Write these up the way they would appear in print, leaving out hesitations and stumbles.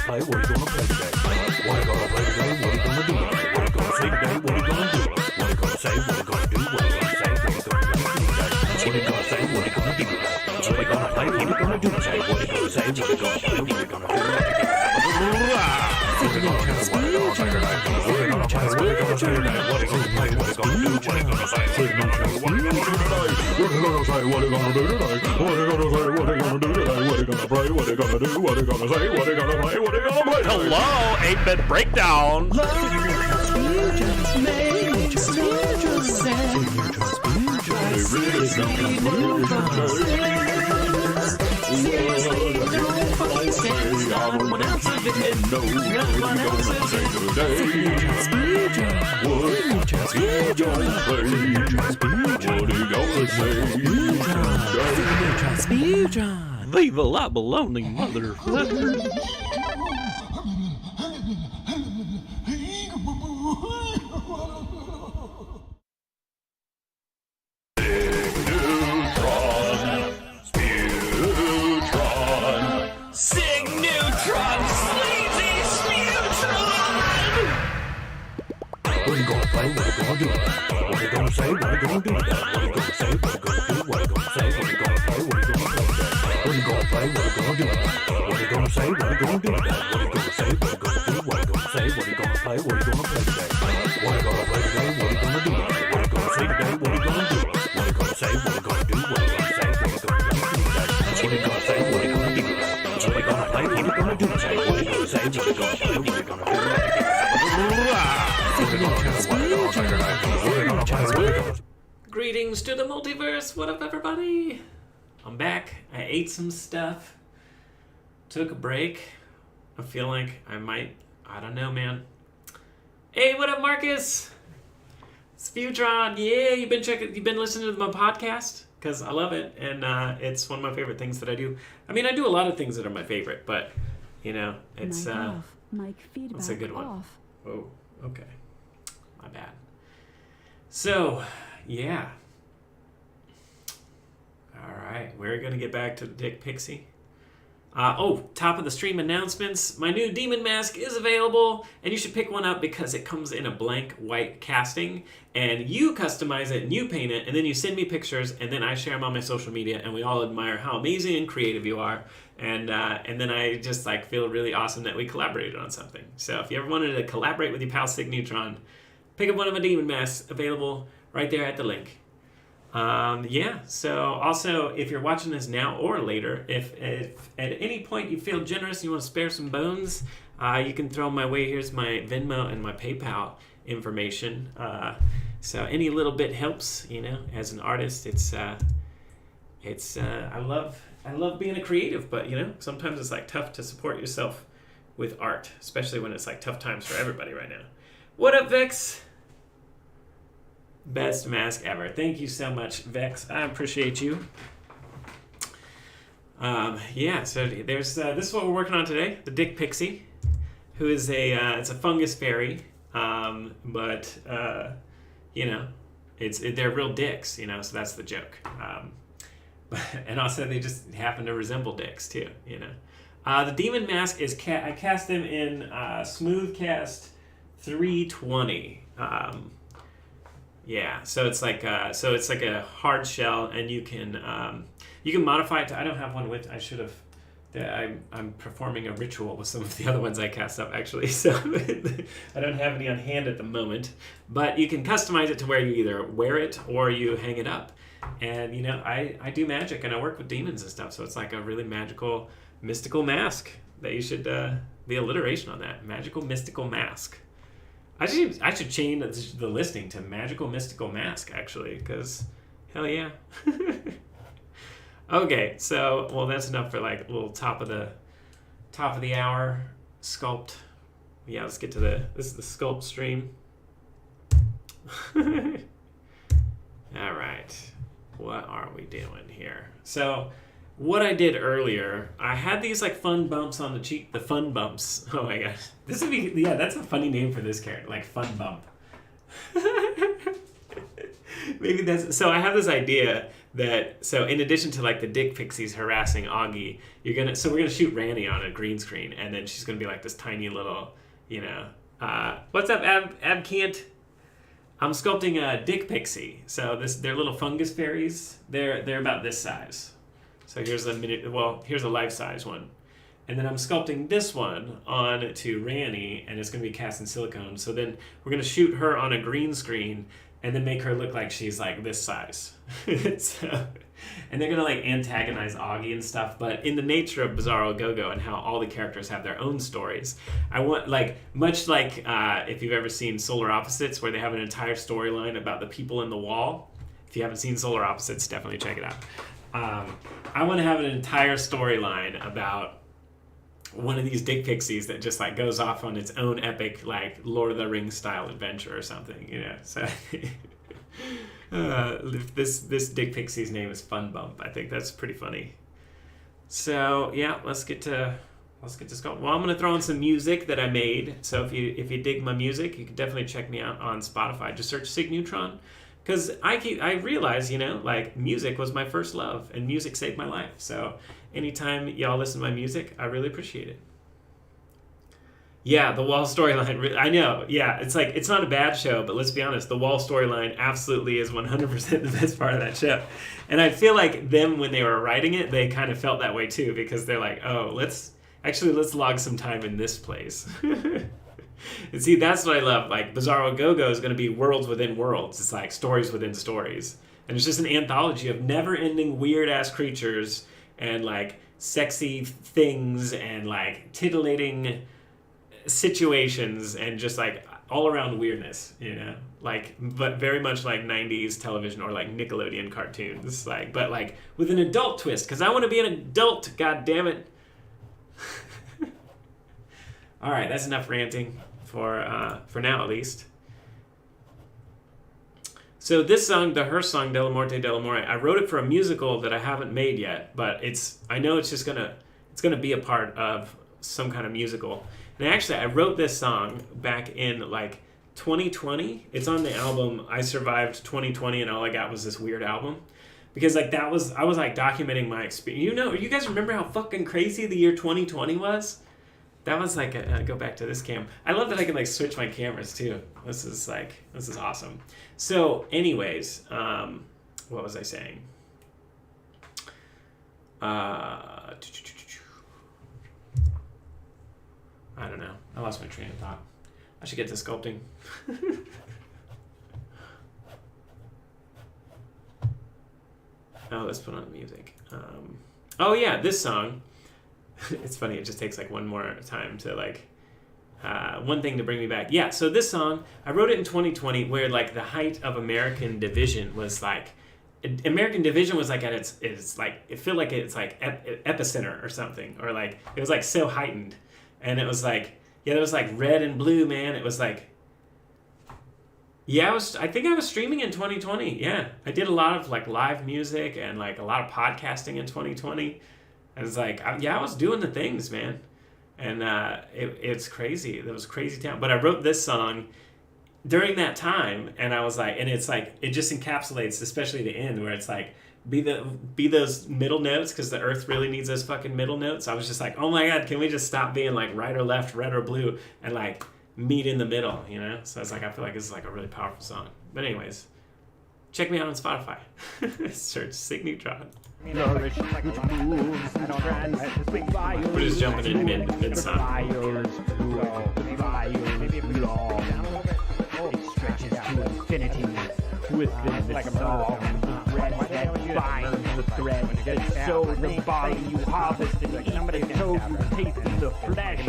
play? What are you gonna play today? What are you gonna play today? What are you gonna do today? What are you gonna say today? What are you gonna do? What are you gonna say? What are you gonna do? What are you gonna say? What are you gonna do today? What are you gonna say? What are you gonna do today? What are you gonna play? What are you gonna do today? What are you gonna say? What are you gonna play? What are you gonna do? Cig Neutron, what are you gonna say today? What are you gonna play? What are you gonna say today? What are you gonna play? What are you gonna do? What are you gonna say? Cig Neutron, what are you gonna do today? What are you gonna say? What are you gonna do today? What are you gonna say? What are you gonna do today? What are you gonna play? What are you gonna do? What are you gonna say? What are you gonna play? What are you gonna play? Hello, 8-bit breakdown. Leave a lot baloney, motherfucker. Cig Neutron, sleazy Neutron! What are you gonna play? What are you gonna do? What are you gonna say? What are you gonna do? What are you gonna say? What are you gonna do? What are you gonna say? What are you gonna play? What are you gonna play? What are you gonna play? What are you gonna do? What are you gonna say? What are you gonna do? What are you gonna say? What are you gonna do? What are you gonna say? What are you gonna play? What are you gonna play today? What are you gonna play today? What are you gonna do? What are you gonna say today? What are you gonna do? What are you gonna say? What are you gonna do? What are you gonna say? What are you gonna do today? What are you gonna say? What are you gonna do? What are you gonna play? What are you gonna do today? What are you gonna say? What are you gonna play? What are you gonna do? Greetings to the multiverse. What up, everybody? I'm back. I ate some stuff. Took a break. I feel like I don't know, man. Hey, what up, Marcus? It's Neutron. Yeah, you've been listening to my podcast? Because I love it, and it's one of my favorite things that I do. I mean, I do a lot of things that are my favorite, but, you know, it's it's a good one. Off. Oh, okay. My bad. So, yeah. All right, we're going to get back to the Dick Pixie. Top of the stream announcements. My new demon mask is available, and you should pick one up because it comes in a blank white casting, and you customize it, and you paint it, and then you send me pictures, and then I share them on my social media, and we all admire how amazing and creative you are, and then I just feel really awesome that we collaborated on something. So if you ever wanted to collaborate with your pal Cig Neutron, pick up one of my demon masks, available right there at the link. So also, if you're watching this now or later, if at any point you feel generous and you want to spare some bones, you can throw my way. Here's my Venmo and my PayPal information. So any little bit helps, you know, as an artist. I love being a creative, but you know, sometimes it's tough to support yourself with art, especially when it's tough times for everybody right now. What up, Vex? Best mask ever. Thank you so much, Vex. I appreciate you. So there's this is what we're working on today. The Dick Pixie, who is it's a fungus fairy, but you know, they're real dicks, you know, so that's the joke. And also they just happen to resemble dicks too, you know. The demon mask is I cast them in smooth cast 320. Yeah, so it's like a hard shell, and you can modify it to. I don't have one with. I should have. I'm performing a ritual with some of the other ones I cast up actually, so I don't have any on hand at the moment. But you can customize it to where you either wear it or you hang it up. And you know, I do magic and I work with demons and stuff, so it's like a really magical, mystical mask that you should the alliteration on that magical mystical mask. I should change the listing to Magical Mystical Mask, actually, because hell yeah. Okay, so, well, that's enough for a little top of the hour sculpt. Yeah, let's get to this is the sculpt stream. All right, what are we doing here? So, what I did earlier, I had these fun bumps on the cheek, the fun bumps. Oh my gosh. This would be, yeah, that's a funny name for this character, fun bump. Maybe so I have this idea that so in addition to like the Dick Pixies harassing Augie, we're gonna shoot Ranny on a green screen, and then she's gonna be like this tiny little, what's up, Ab Can't? I'm sculpting a Dick Pixie. So they're little fungus fairies. They're about this size. So here's a life size one. And then I'm sculpting this one on to Ranny, and it's going to be cast in silicone. So then we're going to shoot her on a green screen and then make her look like she's like this size. And they're going to like antagonize Augie and stuff. But in the nature of Bizarro Au Go Go and how all the characters have their own stories, I want much like if you've ever seen Solar Opposites, where they have an entire storyline about the people in the wall. If you haven't seen Solar Opposites, definitely check it out. I want to have an entire storyline about one of these Dick Pixies that just like goes off on its own epic like Lord of the Rings style adventure or something, So this Dick Pixie's name is Fun Bump. I think that's pretty funny. So yeah, let's get to sculpt. Well, I'm gonna throw in some music that I made. So if you dig my music, you can definitely check me out on Spotify. Just search Cig Neutron. Because I realize, like music was my first love, and music saved my life. So anytime y'all listen to my music, I really appreciate it. Yeah, the Wall storyline. I know. Yeah, it's like it's not a bad show, but let's be honest, the Wall storyline absolutely is 100% the best part of that show. And I feel like them when they were writing it, they kind of felt that way too, because they're like, oh, let's log some time in this place. And see, that's what I love. Like, Bizarro Au Go Go is going to be worlds within worlds. It's like stories within stories. And it's just an anthology of never-ending weird-ass creatures and, like, sexy things and, like, titillating situations and just, like, all-around weirdness, Like, but very much like 90s television or, like, Nickelodeon cartoons. Like, but, like, with an adult twist. Because I want to be an adult, God damn it. All right, that's enough ranting for now, at least. So this song, the Her song, Della Morte, Della More, I wrote it for a musical that I haven't made yet, but I know it's gonna be a part of some kind of musical. And actually, I wrote this song back in like 2020. It's on the album I Survived 2020, and all I got was this weird album. Because like I was like documenting my experience. You guys remember how fucking crazy the year 2020 was? That was like go back to this cam. I love that I can like switch my cameras too. This is awesome. So anyways, what was I saying? I don't know. I lost my train of thought. I should get to sculpting. Oh, let's put on the music. Oh yeah, this song. It's funny, it just takes like one more time to like one thing to bring me back. Yeah, so this song, I wrote it in 2020 where like the height of American division was like at its like, it felt like it's like epicenter or something, or like it was like so heightened. And it was like, yeah, it was like red and blue, man. It was like, yeah, I think I was streaming in 2020. Yeah, I did a lot of like live music and like a lot of podcasting in 2020. And it's like, I was doing the things, man. And it's crazy. It was a crazy time. But I wrote this song during that time, and I was like, and it's like, it just encapsulates, especially the end, where it's like, be those middle notes, because the earth really needs those fucking middle notes. I was just like, oh my God, can we just stop being like right or left, red or blue, and like meet in the middle, So it's like, I feel like this is like a really powerful song. But anyways, check me out on Spotify. Search Cig Neutron. We're just jumping in mid-song. It stretches to infinity within the song. Thread binds the thread that sews the body you harvested. The toes you taste in the flesh,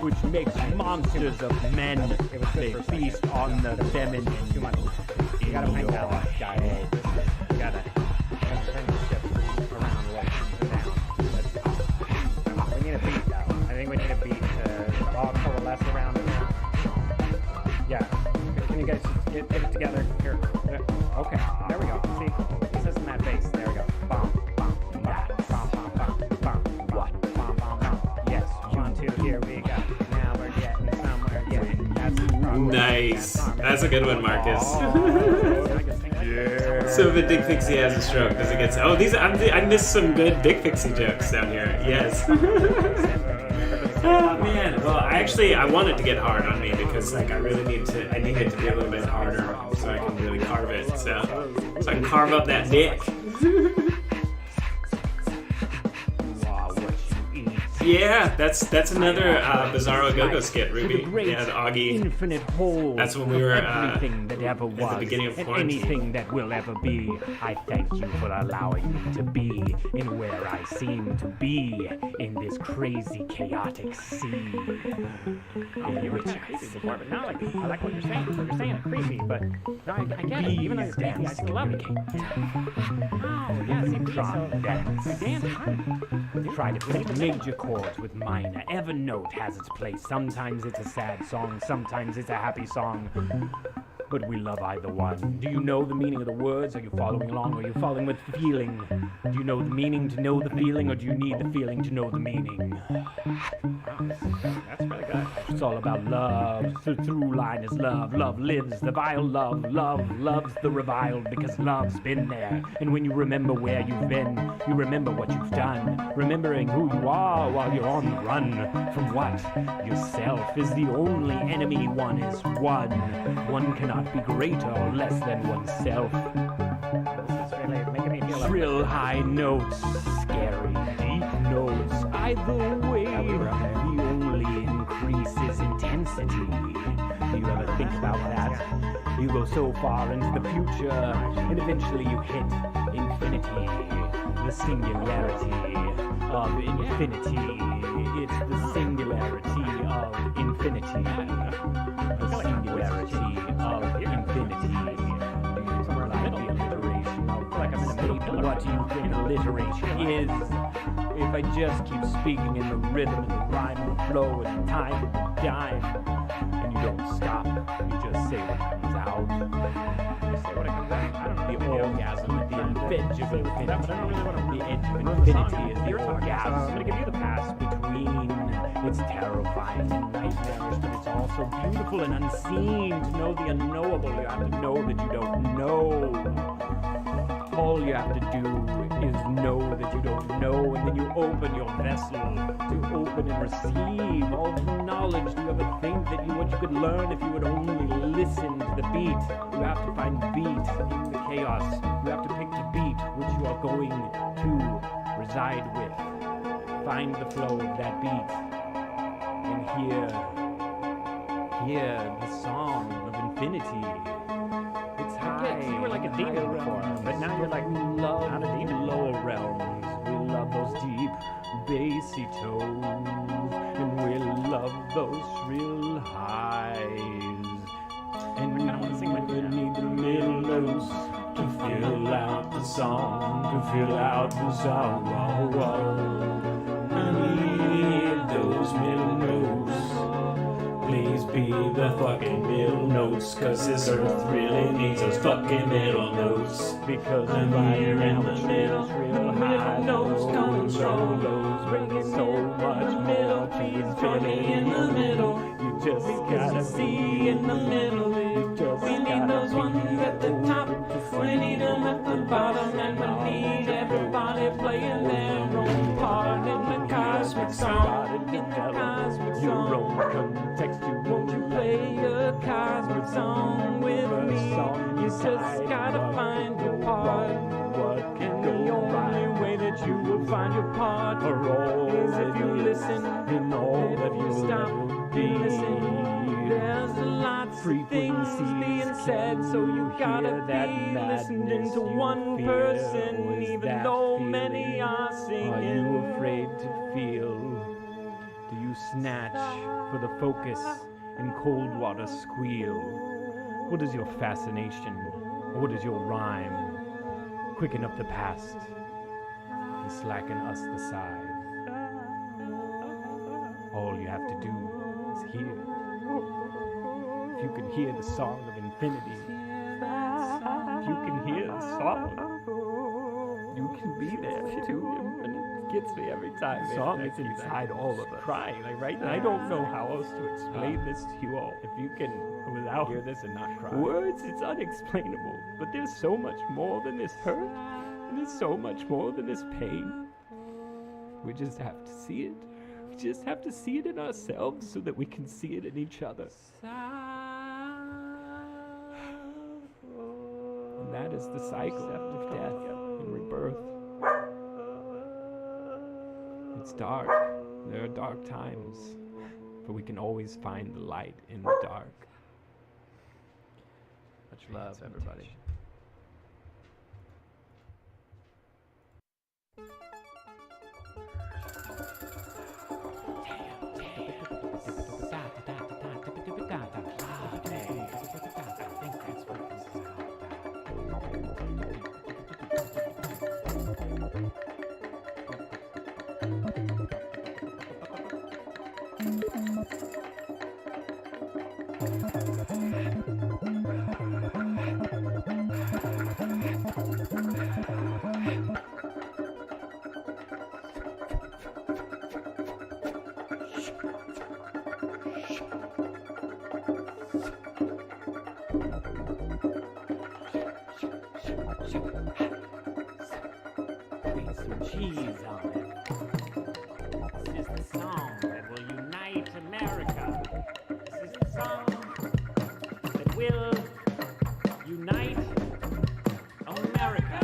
which makes monsters of men. They feast on the feminine. You gotta find out, guys. You gotta turn the ship around down. We need a beat, though. I think we need a beat to all coalesce around it. Yeah. Can you guys get it together? Here. Okay. There we go. See? This isn't that bass. There we go. Bum, bum, bum, bum, bum, bum, bum. What? Bum, bum, bum. Yes. 1, 2. Here we go. Now we're getting somewhere. Yeah. That's nice. That's a good one, Marcus. Yeah. So if a Dick Pixie has a stroke, does it get... Oh, I missed some good Dick Pixie jokes down here. Yes. Oh, man. Well, I want it to get hard on me because, like, I need it to be a little bit harder so I can really carve it. So I can carve up that dick. Yeah, that's another Bizarro Au Go Go skit, Ruby. Yeah, the Augie. Infinite whole. That's when we were everything that ever was, at the beginning of and quarantine. anything that will ever be. I thank you for allowing me to be in where I seem to be in this crazy, chaotic sea. You were creepy before, but now I like what you're saying. What you're saying is creepy, but no, I get it. Even though you're creepy, I still love it. Oh, yeah, see, Neutron dance. dance. Try to play major chords with minor. Every note has its place. Sometimes it's a sad song, sometimes it's a happy song. But we love either one. Do you know the meaning of the words? Are you following along? Or are you following with feeling? Do you know the meaning to know the feeling, or do you need the feeling to know the meaning? That's really good. It's all about love. The through line is love. Love lives. The vile love. Love loves the reviled because love's been there. And when you remember where you've been, you remember what you've done. Remembering who you are while you're on the run. From what? Yourself is the only enemy. One is one. One cannot be greater or less than oneself. This is really making me feel like Shrill high notes, scary deep notes. Either way, the only increase is intensity. Do you ever think about that? You go so far into the future, and eventually you hit infinity. The singularity of infinity. It's the singularity of infinity. The singularity of infinity. somewhere in the middle. Alliteration of Like I'm in the middle. what do you think alliteration is? If I just keep speaking in the rhythm and the rhyme and the flow and the time and the dime, and you don't stop, you just say what comes out. You say what it comes out. I don't know. The orgasm, the edge of infinity. But I don't really want to The edge of ruin the song. infinity is the You're talking, so I'm orgasm. gonna give you the pass. Between. It's terrifying and nightmarish, but it's also beautiful and unseen. To know the unknowable, you have to know that you don't know. All you have to do is know that you don't know, and then you open your vessel to open and receive all the knowledge. Do you ever think that what you could learn if you would only listen to the beat? You have to find beat in the chaos. You have to pick the beat which you are going to reside with. Find the flow of that beat and hear the song of infinity. It's high. Yeah, 'cause you were like a demon higher before, realms. but now you're like we love not a the demon. lower realms. We love those deep bassy tones, and we love those shrill highs. And we kinda wanna sing like that. need the middle notes to fill out the song, to fill out the song. I need those middle notes. Please be the fucking middle notes, 'cause this earth really needs those fucking middle notes. Because I'm here in the middle, the middle notes control those, bringing so much more to infinity in the middle. You just gotta see in the middle. You just We need those ones at the top, we need them at the bottom, and we need everybody playing their own part in the cosmic song. In the cosmic your song. own context. Won't you play a cosmic song with me? You just gotta find your part. And the only way that you will find your part is if you listen in all that you stop and listen. There's lots of things being said, so you gotta be listening to one person, even though many are singing. Are you afraid to feel? Do you snatch for the focus and cold water squeal? What is your fascination? What is your rhyme? Quicken up the past and slacken us the side. All you have to do is hear. If you can hear the song of infinity, if you can hear the song you can be there to him, and it gets me every time. The song is inside all of us, crying, like right now. I don't know how else to explain this to you all. If you can, without hear this and not cry. Words, it's unexplainable. But there's so much more than this hurt, and there's so much more than this pain. We just have to see it. We just have to see it in ourselves so that we can see it in each other. And that is the cycle of death and rebirth. It's dark. There are dark times. But we can always find the light in the dark. Much love, everybody. Cheese on it. This is the song that will unite America. This is the song that will unite America.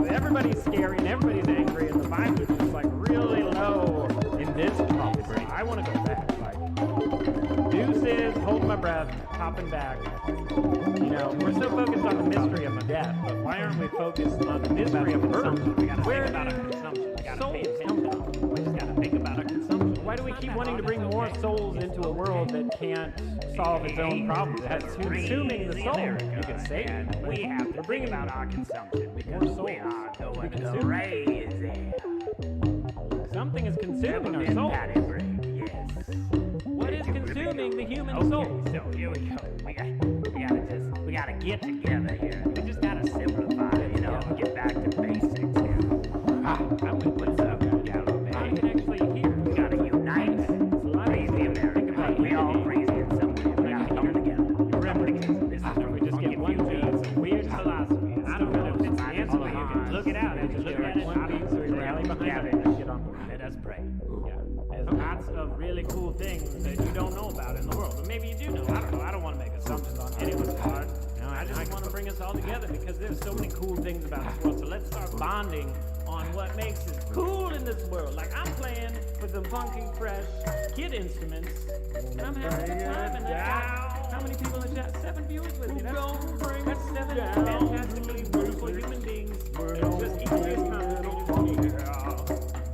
Everybody's scary and everybody's angry and the vibe is just like really low in this trouble. I want to go hopping back. You know, we're so focused on the mystery of death, but why aren't we focused on the mystery of consumption? We gotta think about our consumption. We gotta pay attention. We just gotta think about our consumption. Why do we keep wanting to bring more souls into a world that can't solve its own problems? That's consuming the soul. You could say that. We have to bring about our consumption because we are going crazy. Something is consuming our soul. Yes. What is consuming the human soul? So here we go. We gotta get together here. We just gotta simplify, you know, get back to basics here. I'm gonna put something down on I can actually hear. We gotta unite. Crazy America. We all crazy in some way. We gotta come together. Remember, this is where We just get one beat. some weird philosophy. I don't know if it's the answer, but you can look it out and just look at it. One beat, so we rally behind it and get on board. Let us pray. Yeah. There's lots of really cool things that you don't know about in the world, but maybe you do know. I don't know. I don't want to make assumptions on anyone's part. No, I just want to bring us all together because there's so many cool things about this world. So let's start bonding on what makes it cool in this world. Like I'm playing with some funky, fresh kid instruments, and I'm having a good time. And that's got, how many people in chat? 7 viewers with me. That's 7 fantastically wonderful human beings. It's just equally as complicated as me.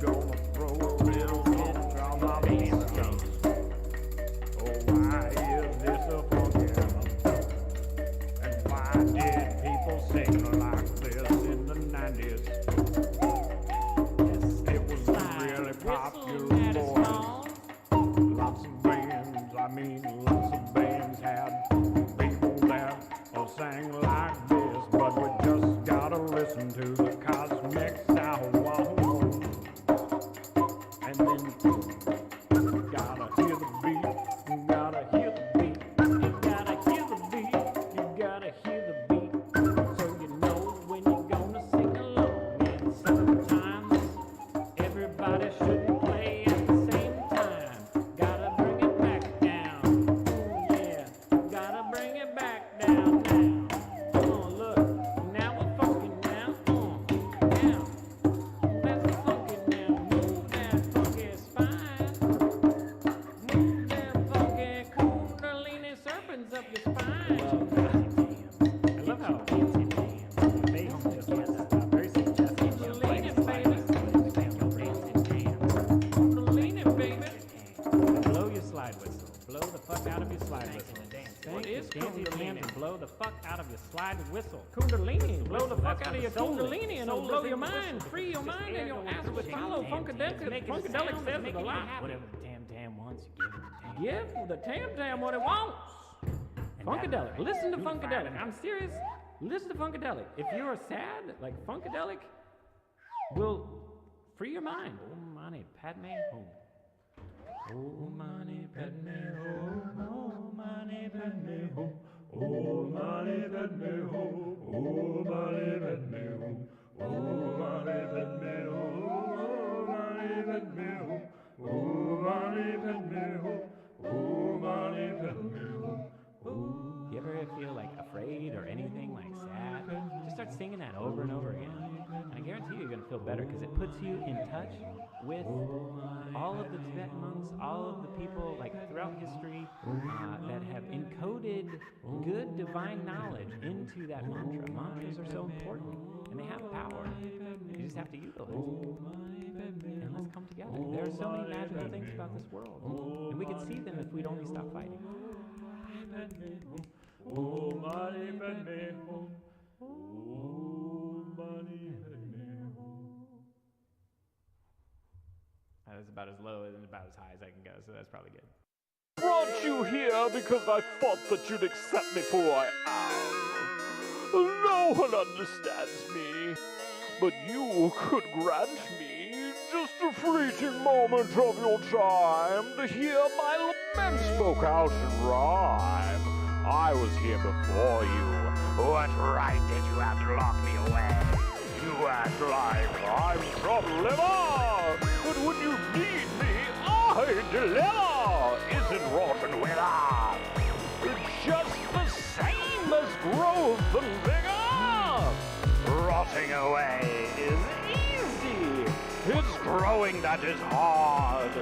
Gonna throw a little hit from my bass drum. Oh, why is this a program? And why did people sing like this in the 90s? It was really popular boys. Lots of bands, lots of bands had people that sang like this, but we just gotta listen to the cosmic sound. And then gotta hear the beat, gotta hear the beat, you gotta hear the beat, you gotta hear the beat, so you know when you're gonna sing along. And sometimes everybody shouldn't play at the same time. Gotta bring it back down. Ooh, yeah, gotta bring it back down now. Oh, look, now we're funky now. Now, that's funky now. Move that funky spine. Move that funky kundalini serpents up your spine. I love how fancy the bass just gets very suggestive. Kundalini, baby. Kundalini, baby. Blow your slide whistle. Blow the fuck out of your slide whistle. What is Dancing Kundalini? and blow the fuck out of your slide whistle. Kundalini, blow the fuck That's out of your what the soul is. Kundalini and it'll blow your mind, free your mind and your ass will follow. Funkadelic says it a lot. Whatever the tam wants, you give it the tam. Give the tam what it wants. Funkadelic. Listen to Funkadelic. I'm serious. Listen to Funkadelic. If you're sad, like Funkadelic will free your mind. Om Mani Padme Hum. Om Mani Padme Hum. Om Mani Padme Hum. Oh, money that me home. Oh, money that me home. Oh, money that me home. Oh, money that me home. Oh, money that me home. Oh, money that me home. You ever feel like afraid or anything, like sad? Just start singing that over and over again. And I guarantee you're going to feel better because it puts you in touch with all of the Tibetan monks, all of the people like throughout history that have encoded good divine knowledge into that mantra. Mantras are so important and they have power. You just have to utilize them. And let's come together. There are so many magical things about this world. And we could see them if we'd only stop fighting. Oh, money that me home. Oh, money that me home. That was about as low and about as high as I can go, so that's probably good. Brought you here because I thought that you'd accept me for I am. No one understands me, but you could grant me just a fleeting moment of your time to hear my lament spoke out in rhyme. I was here before you. What right did you have to lock me away? You act like I'm some liver, but when you need me, I deliver. Isn't rotten wither? It's just the same as growth and vigor. Rotting away is easy. It's growing that is hard.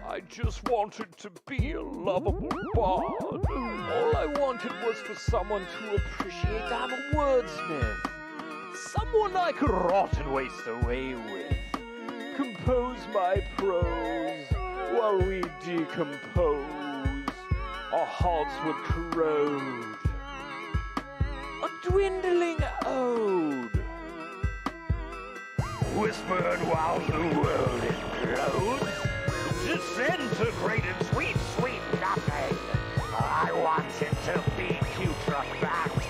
I I just wanted to be a lovable bard. All I wanted was for someone to appreciate I'm a wordsmith. Someone I could rot and waste away with. Compose my prose while we decompose. Our hearts would corrode. A dwindling ode. Whispered while the world implodes. Disintegrated sweet, sweet nothing. I wanted to be putrefact,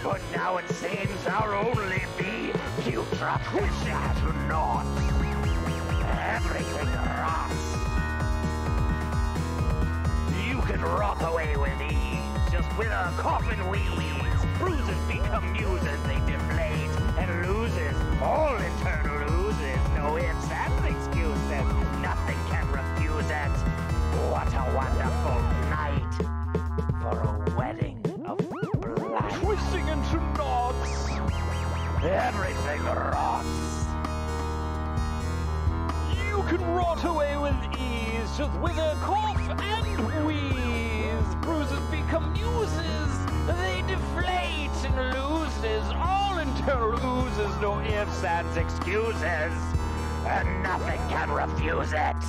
but now it seems I'll only be putrefied not. Everything rots. You can rot away with ease, just with a coffin wheeze. Bruises become muses, they deflate and loses. All internal loses, no ifs and excuses. Nothing can refuse it. What a wonderful night for a wedding of blood. Twisting into knots. Everything rots. You can rot away with ease, just with a cough and wheeze. Bruises become muses, they deflate and loses. All internal oozes, no ifs and excuses. And nothing can refuse it.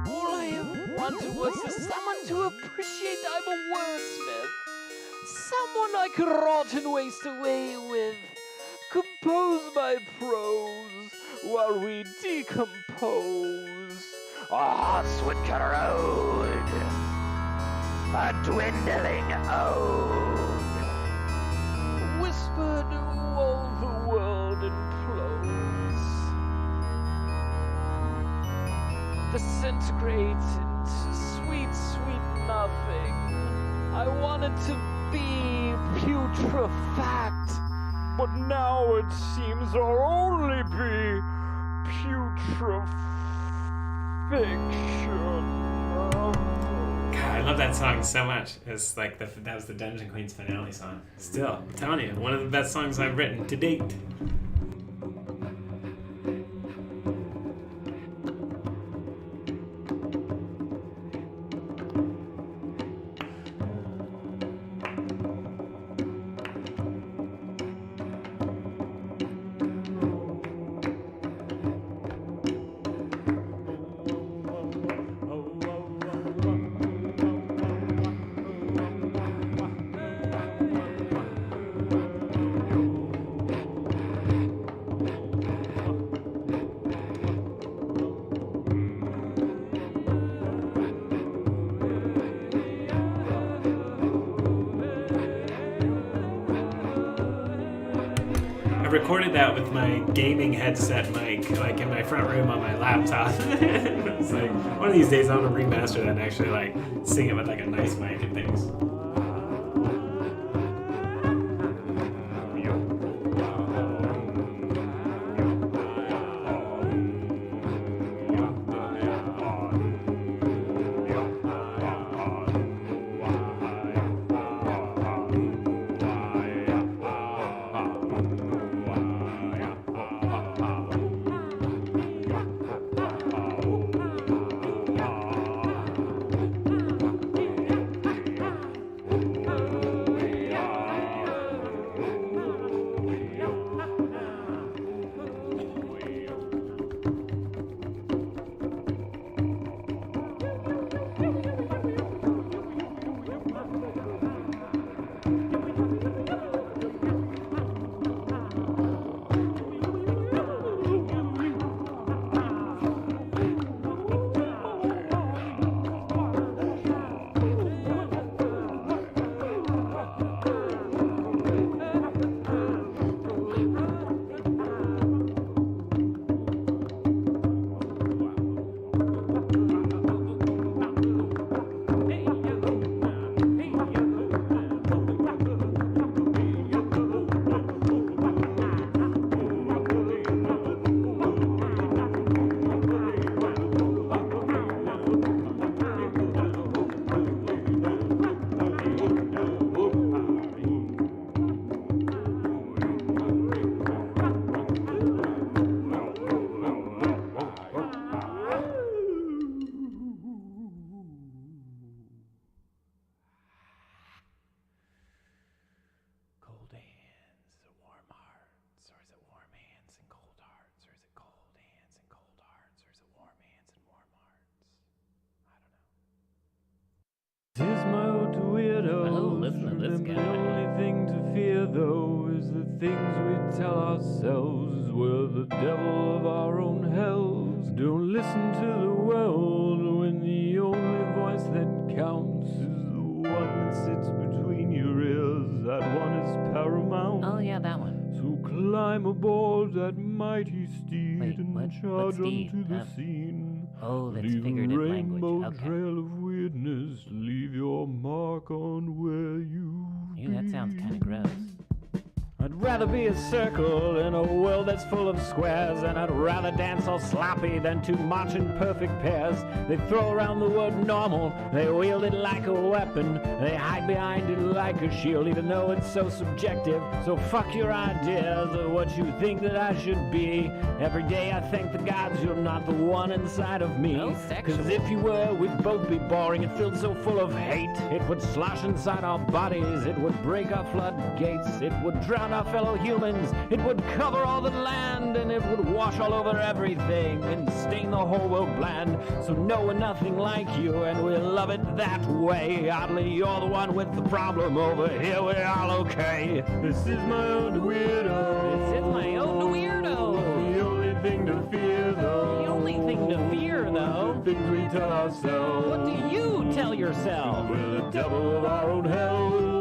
All I ever wanted was for someone to appreciate I'm a wordsmith. Someone I could rot and waste away with. Compose my prose while we decompose. Our hearts would corrode. A dwindling ode. Whispered while the world implodes. Disintegrate into sweet, sweet nothing. I wanted to be putrefact, but now it seems I'll only be putrefaction. God, I love that song so much. It's like that was the Dungeon Queen's finale song. Still, I'm telling you, one of the best songs I've written to date. Recorded that with my gaming headset mic, like in my front room on my laptop. It's like one of these days I'm gonna remaster that and actually like sing it with like a nice mic and things. this And the guy. only thing to fear, though, is the things we tell ourselves. We're the devil of our own hells. Don't listen to the world when the only voice that counts is the one that sits between your ears. That one is paramount. Oh, yeah, that one. So climb aboard that mighty steed Wait, and what charge steed? onto the scene. Oh, that's Leave a figurative rainbow language. Okay. trail of weirdness. Leave your mark on where you. Ew, that sounds kind of gross. I'd rather be a circle in a world that's full of squares, and I'd rather dance all sloppy than to march in perfect pairs. They throw around the word normal, they wield it like a weapon, they hide behind it like a shield, even though it's so subjective. So fuck your ideas of what you think that I should be. Every day I thank the gods you're not the one inside of me. No sexual. Cause if you were, we'd both be boring and filled so full of hate. It would slosh inside our bodies, it would break our floodgates, it would drown our fellow humans, it would cover all the land, and it would wash all over everything and stain the whole world bland. So no, we're nothing like you, and we love it that way. Oddly, you're the one with the problem. Over here we're all okay. This is my own weirdo. This is my own weirdo. The only thing to fear, though. The only thing to fear, though. The things we tell ourselves. What do you tell yourself? We're the devil of our own hell.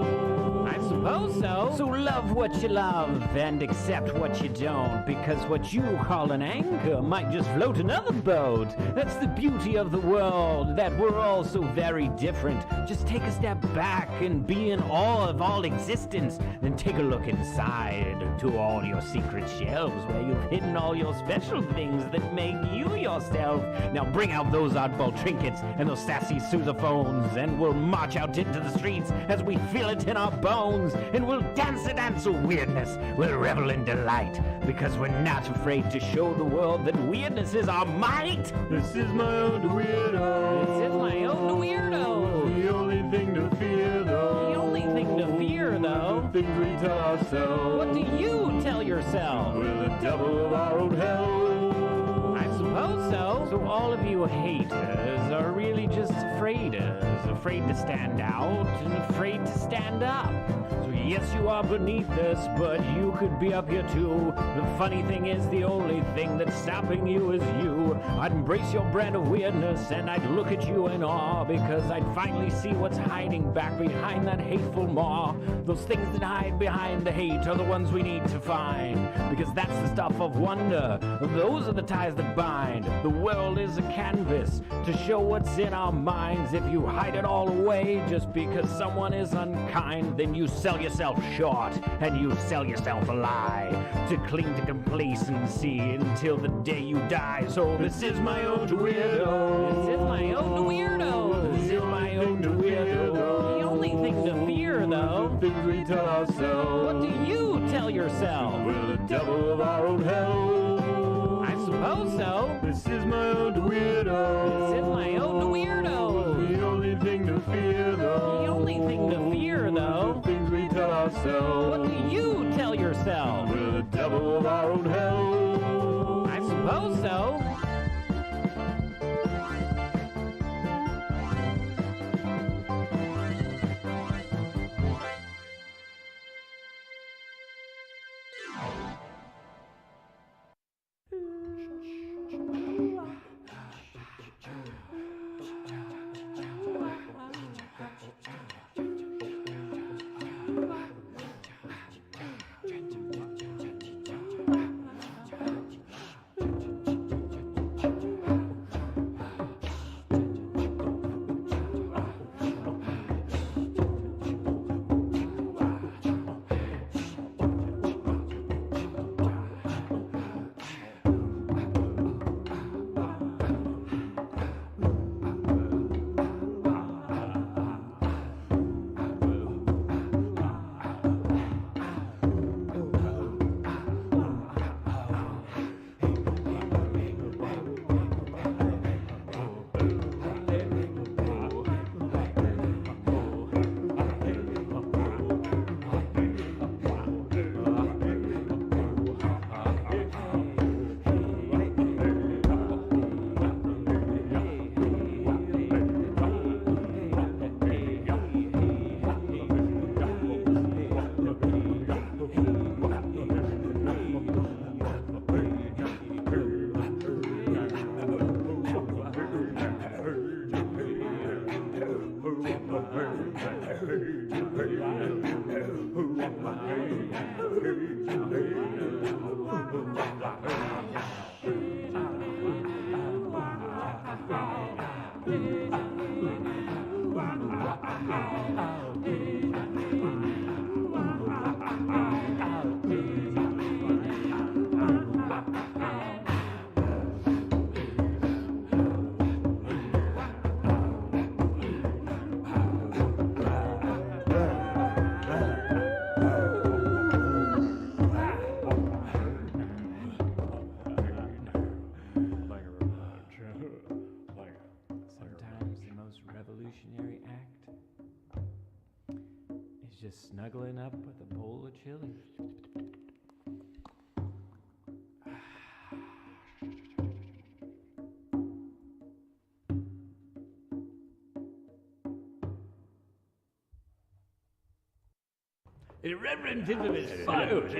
I suppose so. So love what you love and accept what you don't, because what you call an anchor might just float another boat. That's the beauty of the world, that we're all so very different. Just take a step back and be in awe of all existence. Then take a look inside to all your secret shelves where you've hidden all your special things that make you yourself. Now bring out those oddball trinkets and those sassy sousaphones, and we'll march out into the streets as we feel it in our bones, and we'll dance a dance of weirdness. We'll revel in delight, because we're not afraid to show the world that weirdness is our might. This is my own weirdo. This is my own weirdo. The only thing to fear, though. The only thing to fear, though. The things we tell ourselves. What do you tell yourself? We're the devil of our own hell. I suppose so. So all of you haters are really just afraiders, afraid to stand out and afraid to stand up. So yes, you are beneath us, but you could be up here too. The funny thing is, the only thing that's stopping you is you. I'd embrace your brand of weirdness, and I'd look at you in awe, because I'd finally see what's hiding back behind that hateful maw. Those things that hide behind the hate are the ones we need to find, because that's the stuff of wonder. Those are the ties that bind. The world is a canvas to show what's in our minds. If you hide it all away just because someone is unkind, then you sell yourself short and you sell yourself a lie to cling to complacency until the day you die. So this is my own weirdo. This is my own weirdo. This is my own weirdo. The only thing to fear, though. The things we tell ourselves. What do you tell yourself? We're the devil of our own hell. I suppose so. This is my own weirdo. This is my own weirdo. The only thing to fear, though. The only thing to fear, though. The things we tell ourselves. What do you tell yourself? We're the devil of our own hell. I suppose so. with a bowl of chili. Irreverent into this followed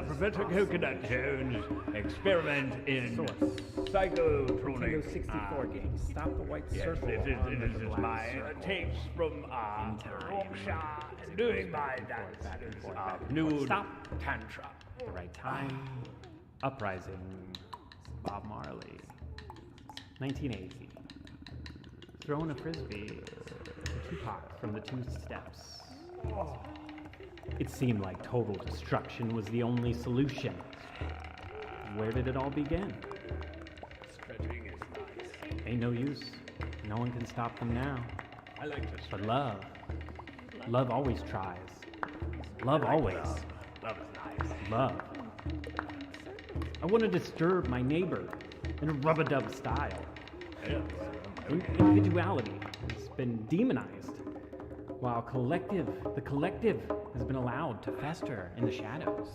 Professor Coconut Jones experiment in psychotronic. 64 game. Stop the white Yes, circle. this on the is black my circle. tapes from Yorkshire doing my dances of nude tantra. The right time. Uprising. Bob Marley. 1980. Throwing a frisbee to Tupac from the Two Steps. It seemed like total destruction was the only solution. Where did it all begin? Stretching is nice. Ain't no use. No one can stop them now. I like to But stretch. love always tries. Love always. Love is nice. Love. I want to disturb my neighbor in a rub-a-dub style. Individuality has been demonized, while the collective has been allowed to fester in the shadows,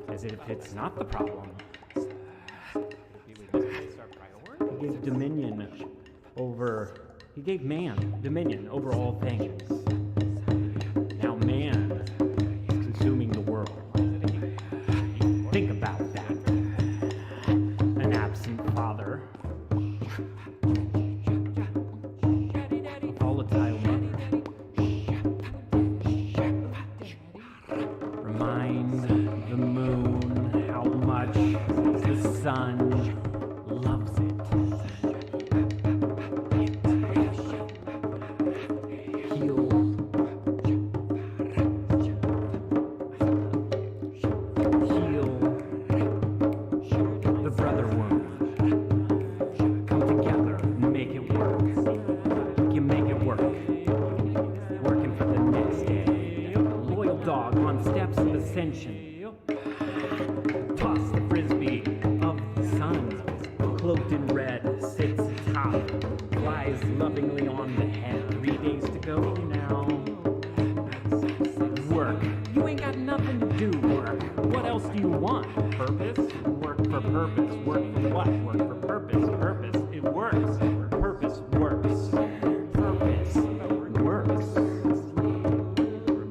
as if it's not the problem. He gave he gave man dominion over all things. Now man is consuming the world. Think about that. An absent father, a volatile mother. Remind the moon how much the sun loves it. Heal. Heal the brother wound. Come together and make it work. You make it work. Working for the next day. Loyal dog on steps of ascension. Toss the frisbee of the sun. Cloaked in red, sits atop. Flies lovingly on the head. 3 days to go now. Work. You ain't got nothing to do, work. What else do you want? Purpose? Work for purpose. Work for what? Work for purpose. Purpose. It works. Purpose works. Purpose works.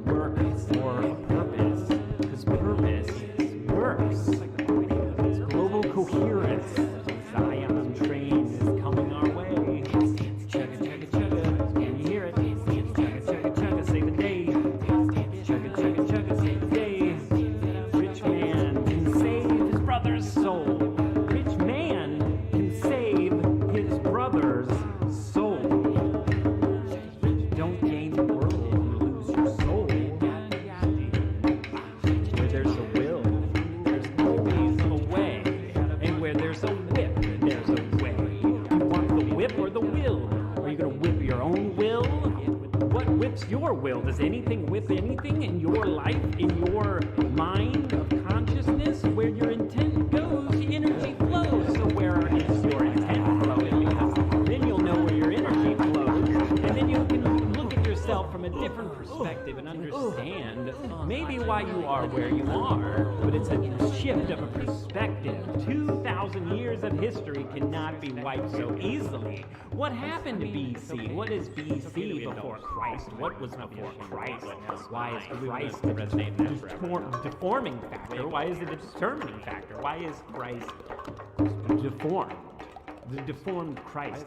Work for a purpose. Because purpose works. Global coherence. Zion train is coming our way. Chugga, chugga, chugga. Can you hear it? Chugga, chugga, chugga. Save the day. Chugga, chugga, chugga. Save the day. Rich man can save his brother's soul. Rich man can save his brother's soul. Don't gain the world and you lose your soul. Where there's a will, there's always a way. And where there's a whip, there's a way. You want the whip or the will? Are you gonna whip your own will? What whips your will? Does anything whip anything in your life, in your mind of consciousness? Where your intent goes, the energy flows. So where is your intent flowing? Because then you'll know where your energy flows. And then you can look at yourself from a different perspective and understand maybe why you are where you are. But it's a shift of a perspective. 2,000 years of history cannot be wiped so easily. What happened to BC? What is BC before Christ? What was before Christ? Why is Christ the deforming factor? Why is it a determining factor? Why is Christ deformed? The deformed Christ.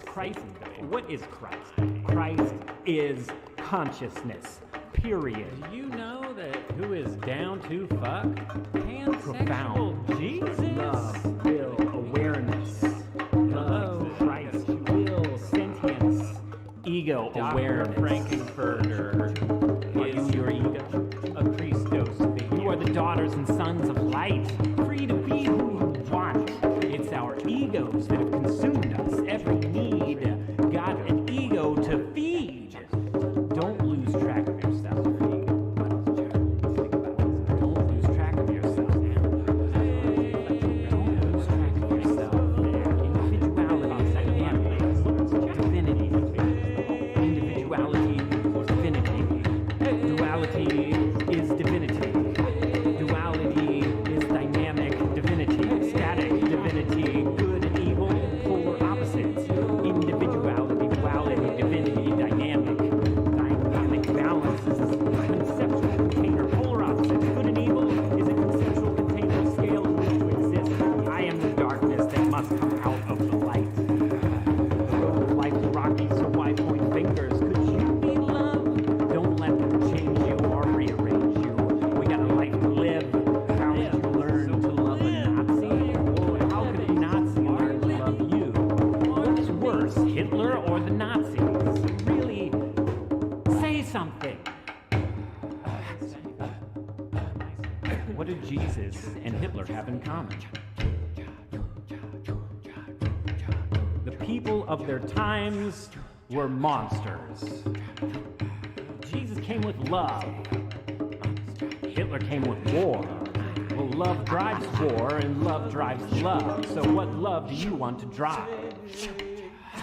What is Christ? Christ is consciousness. Period. Do you know that who is down to fuck? Profound. Jesus. Love, will, awareness. Love, Christ, will, sentience, ego, awareness. Frankenfurter is your ego. A Christos figure. You are the daughters and sons of light, free to be who you want. It's our egos that have consumed us. Every need got an ego to feed. Don't lose track of yourself. Don't lose track of yourself. Don't lose track of yourself. Individuality, divinity. Individuality, divinity. Duality is divinity. What did Jesus and Hitler have in common? The people of their times were monsters. Jesus came with love. Hitler came with war. Well, love drives war, and love drives love. So what love do you want to drive?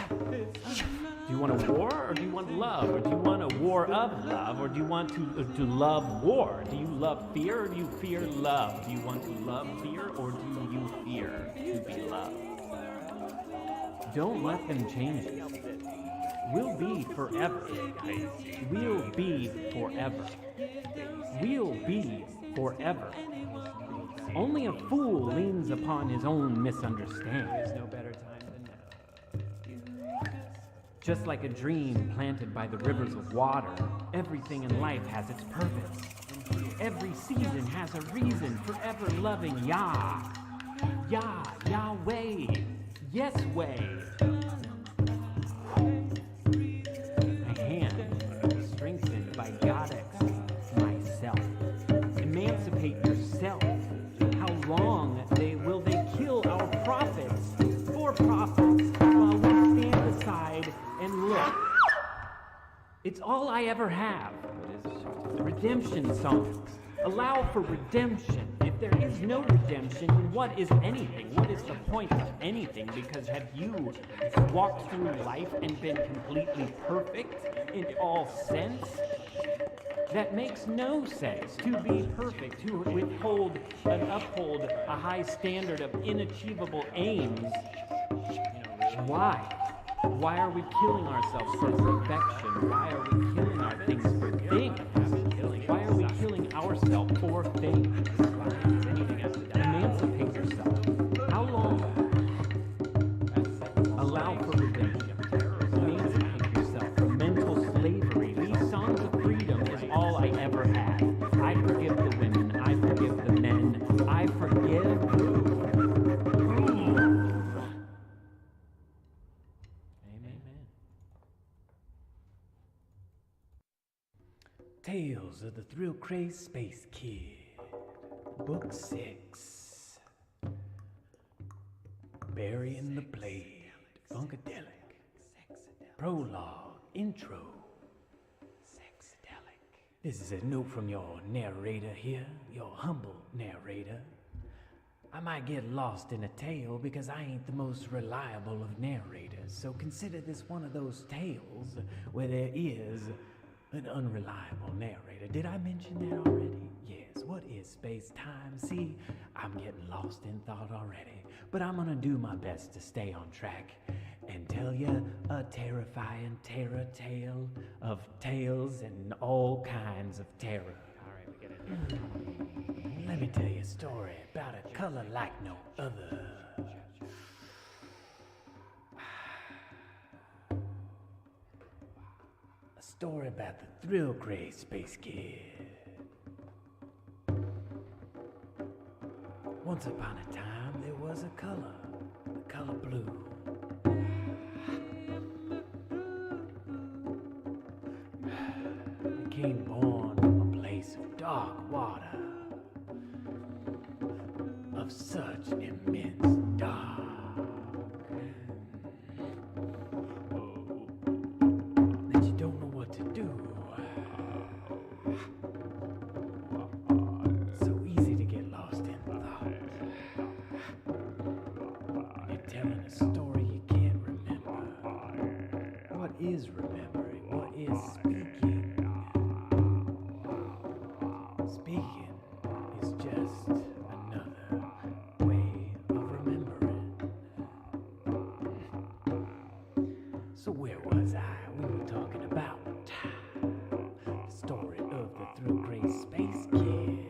Do you want a war, or do you want love? Or do you want a war of love, or do you want to love war? Do you love fear, or do you fear love? Do you want to love fear, or do you fear to be loved? Don't let them change you. We'll be forever. We'll be forever. We'll be forever. Only a fool leans upon his own misunderstanding. There's no better time than now. Just like a dream planted by the rivers of water, everything in life has its purpose. Every season has a reason, forever loving Yah. Yah, Yahweh, yes way. My hand, strengthened by Godex, myself. Emancipate yourself. How long will they kill our prophets for profits while we stand aside and look? It's all I ever have. Redemption songs. Allow for redemption. If there is no redemption, what is anything? What is the point of anything? Because have you walked through life and been completely perfect in all sense? That makes no sense. To be perfect, to withhold and uphold a high standard of inachievable aims. Why? Why are we killing ourselves for perfection? Why are we killing our things for things? Why are we killing ourselves for things? Emancipate yourself. How long? Allow for redemption. Emancipate yourself from mental slavery. These songs of freedom is all I ever had. I forgive the women. I forgive the men. I forgive. Tales of the Thrill-Crazed Space Kid, Book 6. Burying the Blade, Funkadelic. Prologue, Intro. This is a note from your narrator here, your humble narrator. I might get lost in a tale because I ain't the most reliable of narrators, so consider this one of those tales where there is an unreliable narrator. Did I mention that already? Yes. What is space-time? See, I'm getting lost in thought already. But I'm gonna do my best to stay on track and tell you a terrifying terror tale of tales and all kinds of terror. All right, we get it. Let me tell you a story about a color like no other. Story about the thrill-crazed space kid. Once upon a time, there was a color, the color blue. It came born from a place of dark water, of such immense dark. So easy to get lost in thought. You're telling a story you can't remember. What is remembering? What is speaking? Speaking is just another way of remembering. So where was I? We were talking about the story of the thrill-crazed space kid.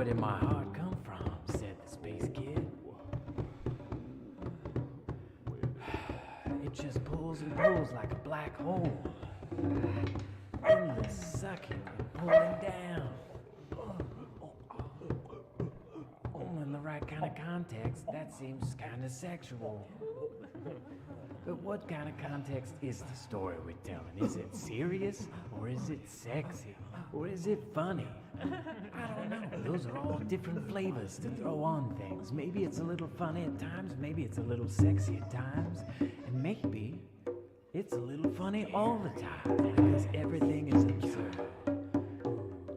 Where did my heart come from? Said the space kid. It just pulls and pulls like a black hole. Endless sucking and pulling down. In the right kind of context, that seems kind of sexual. But what kind of context is the story we're telling? Is it serious? Or is it sexy? Or is it funny? I don't know. Those are all different flavors to throw on things. Maybe it's a little funny at times, maybe it's a little sexy at times, and maybe it's a little funny all the time, because everything is absurd.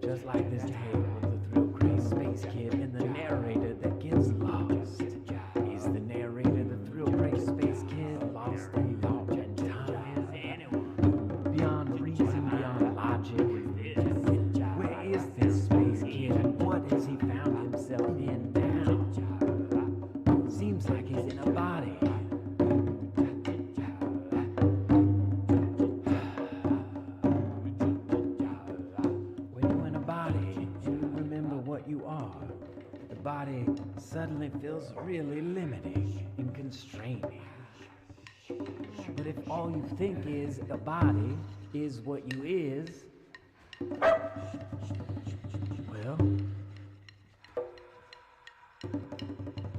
Just like this tale of the thrill-crazed space kid and the narrator that gets lost. Is the narrator the thrill-crazed space kid lost in thought and time? Beyond reason, beyond logic. Where is this space kid and what has he found himself in now? Seems like he's in a body. When you're in a body and you remember what you are, the body suddenly feels really limiting and constraining. But if all you think is a body is what you is, well,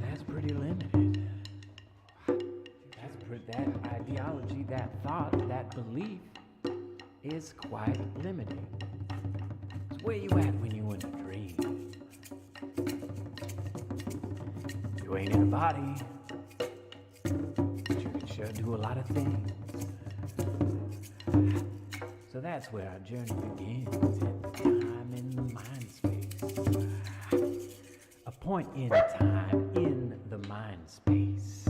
that's pretty limited. That ideology, that thought, that belief is quite limiting. It's where you at when you in a dream. You ain't in a body, but you can sure do a lot of things. So that's where our journey begins, at the time in the mind space. A point in time in the mind space.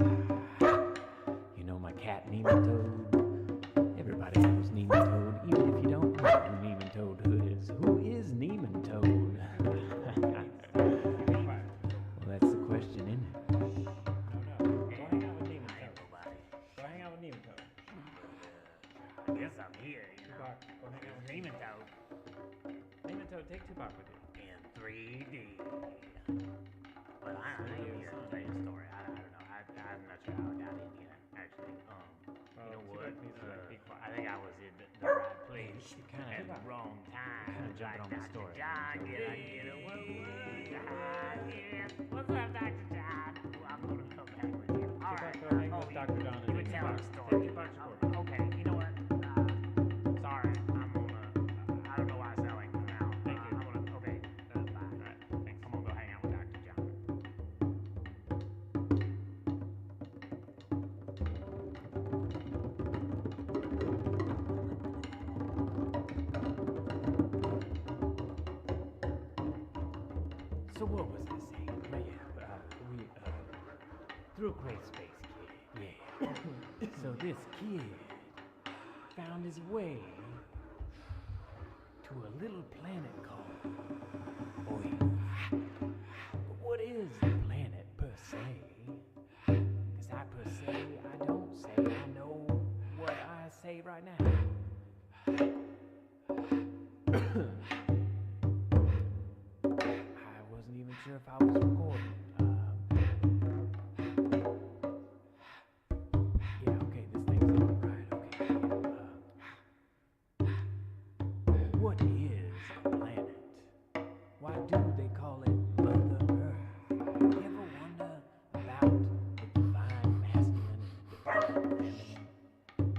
You know my cat Nematode? Everybody knows Nematode, even if you don't know who Nematode is. Who is Nematode? Well, that's the question, isn't it? Go hang out with Nematode. Go hang out with Nematode. I guess I'm here, you know. Go hang out with Nematode Nematode, take Tupac with you. in 3D. Well, I don't know. I'll tell you a story. I don't know. I'm not sure how I got in here, actually. You know what? I think I was in the right place at the wrong time. Kind of jumping on the story. John, get what's up, Dr. John? I'm gonna come back with you. All right. Go hang with Dr. John and You would tell Tupac. the story. Okay. You know what? Sorry. I don't know why I sound like this now. Thank you. Okay. Bye. All right. Thanks. I'm gonna go hang out with Dr. John. So what was I saying? Through a great space kid. Yeah. So this kid found his way to a little planet called Oya. But what is the planet per se? Because I per se, I don't say. I know what I say right now. I wasn't even sure if I was recording. Yeah, okay, this thing's on right. Okay. What is a planet? Why do they call it Mother Earth? You ever wonder about the divine masculine and the divine feminine?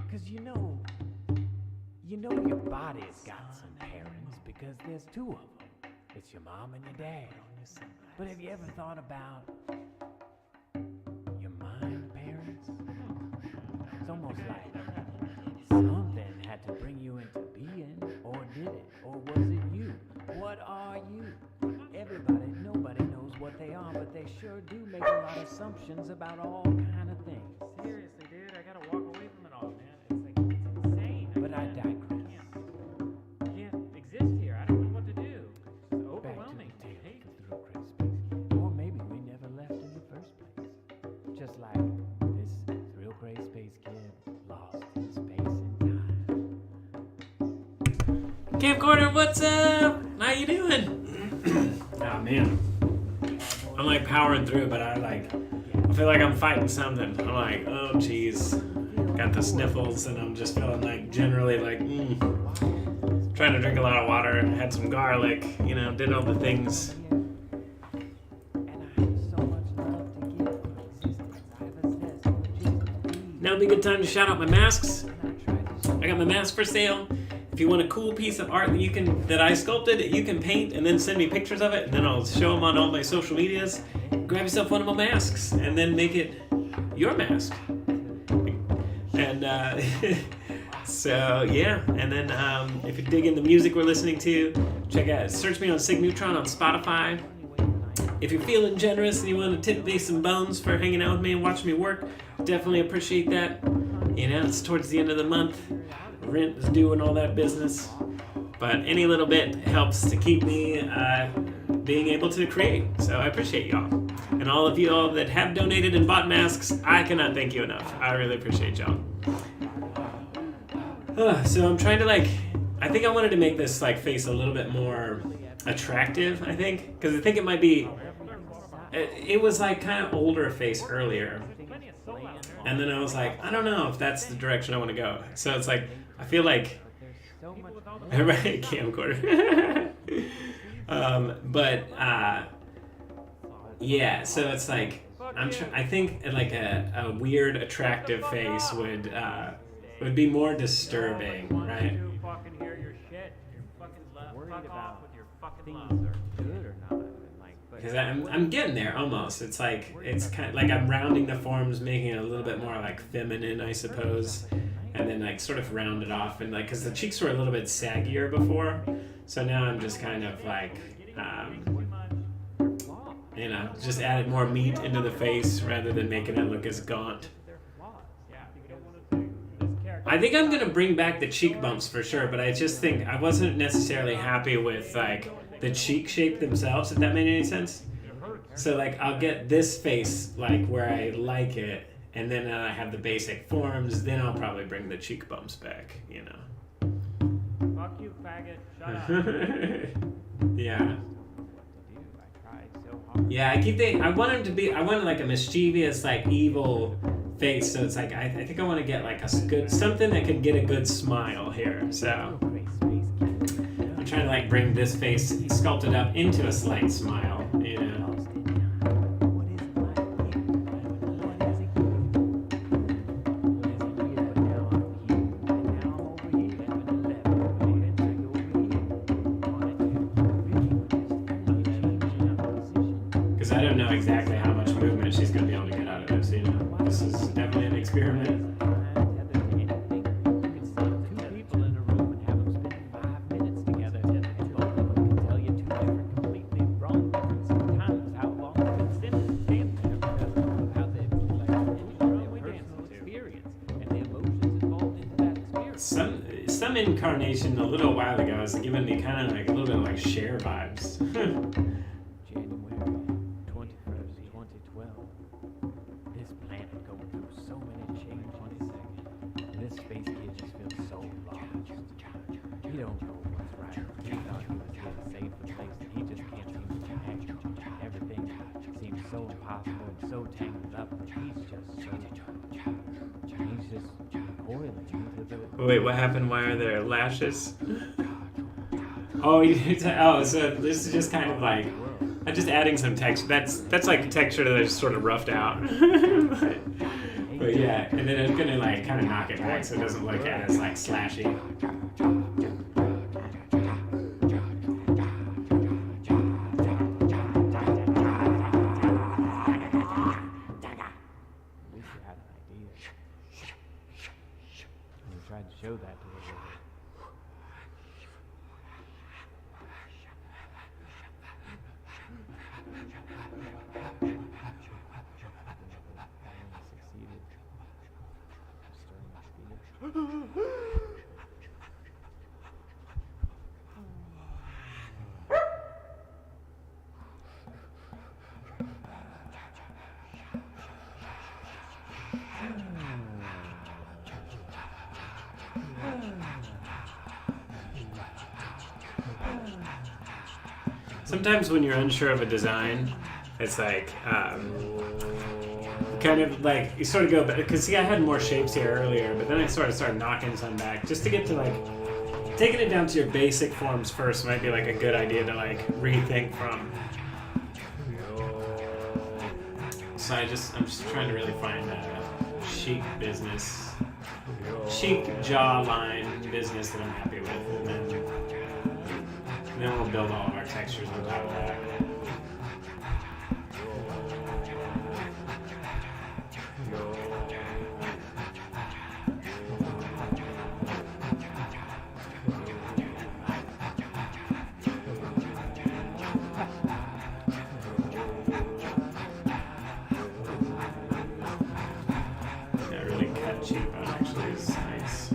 Because you know your body's got some parents because there's two of them. It's your mom and your dad. But have you ever thought about your mind parents? It's almost like something had to bring you into being, or did it? Or was it you? What are you? Nobody knows what they are, but they sure do make a lot of assumptions about all kind of things. Seriously, dude, I gotta walk away from it all, man. It's insane. But I digress. Can't exist here. I don't know what to do. It's overwhelming. Back to the tale of the thrill crazed space kid. Or maybe we never left in the first place. Just like this thrill crazed space kid lost in space and time. Camcorder, what's up? How you doing? Oh, Man, I'm like powering through, but I feel like I'm fighting something. I'm like, oh geez, got the sniffles, and I'm just feeling like generally like, trying to drink a lot of water, had some garlic, you know, did all the things. Now would be a good time to shout out my masks. I got my mask for sale. If you want a cool piece of art that I sculpted, you can paint and then send me pictures of it, and then I'll show them on all my social medias. Grab yourself one of my masks and then make it your mask. And so yeah, and then if you dig in the music we're listening to, search me on Cig Neutron on Spotify. If you're feeling generous and you want to tip me some bones for hanging out with me and watching me work, definitely appreciate that. You know, it's towards the end of the month. Rent is due and all that business. But any little bit helps to keep me being able to create. So I appreciate y'all. And all of y'all that have donated and bought masks, I cannot thank you enough. I really appreciate y'all. So I'm trying to I think I wanted to make this face a little bit more attractive, I think. Because I think it might be, it was kind of older face earlier. And then I was like, I don't know if that's the direction I want to go. So it's I feel like, right, camcorder. Yeah, so it's I think a weird, attractive face would be more disturbing, right? Because I'm getting there almost. It's it's kind of I'm rounding the forms, making it a little bit more feminine, I suppose, and then sort of round it off, and because the cheeks were a little bit saggier before, so now I'm just kind of you know, just added more meat into the face rather than making it look as gaunt. I think I'm gonna bring back the cheek bumps for sure, but I just think I wasn't necessarily happy with the cheek shape themselves, if that made any sense. So I'll get this face where I like it, and then I have the basic forms, then I'll probably bring the cheek bumps back, you know. Fuck you, faggot. Shut up. Yeah. Yeah, I want him to be, I want a mischievous, evil face, so it's I think I want to get something that can get a good smile here, so. I'm trying to bring this face sculpted up into a slight smile, you know. Because I don't know exactly how much movement she's going to be able to get out of this, you know. This is definitely an experiment. Some incarnation a little while ago is giving me kind of a little bit Cher vibes. January 21st, 2012. This planet going through so many changes. This space kid just feels so lost. He don't know what's right. He thought he was here to save the place, and he just can't seem to connect. Everything seems so impossible and so tangled up, but he's just coiling into the... Wait, what happened? Why are there lashes? Oh, so this is just kind of I'm just adding some texture. That's texture that I just sort of roughed out. but yeah, and then I'm gonna kind of knock it back so it doesn't look as slashy. Tried to show that to her. Sometimes when you're unsure of a design, it's like kind of like you sort of go back, because see, I had more shapes here earlier, but then I sort of started knocking some back just to get to like taking it down to your basic forms first might be like a good idea to like rethink from. So I'm just trying to really find a chic business, chic jawline business that I'm happy with, and then we'll build all of our textures on top of that. Yeah, really cut cheap on actually is nice.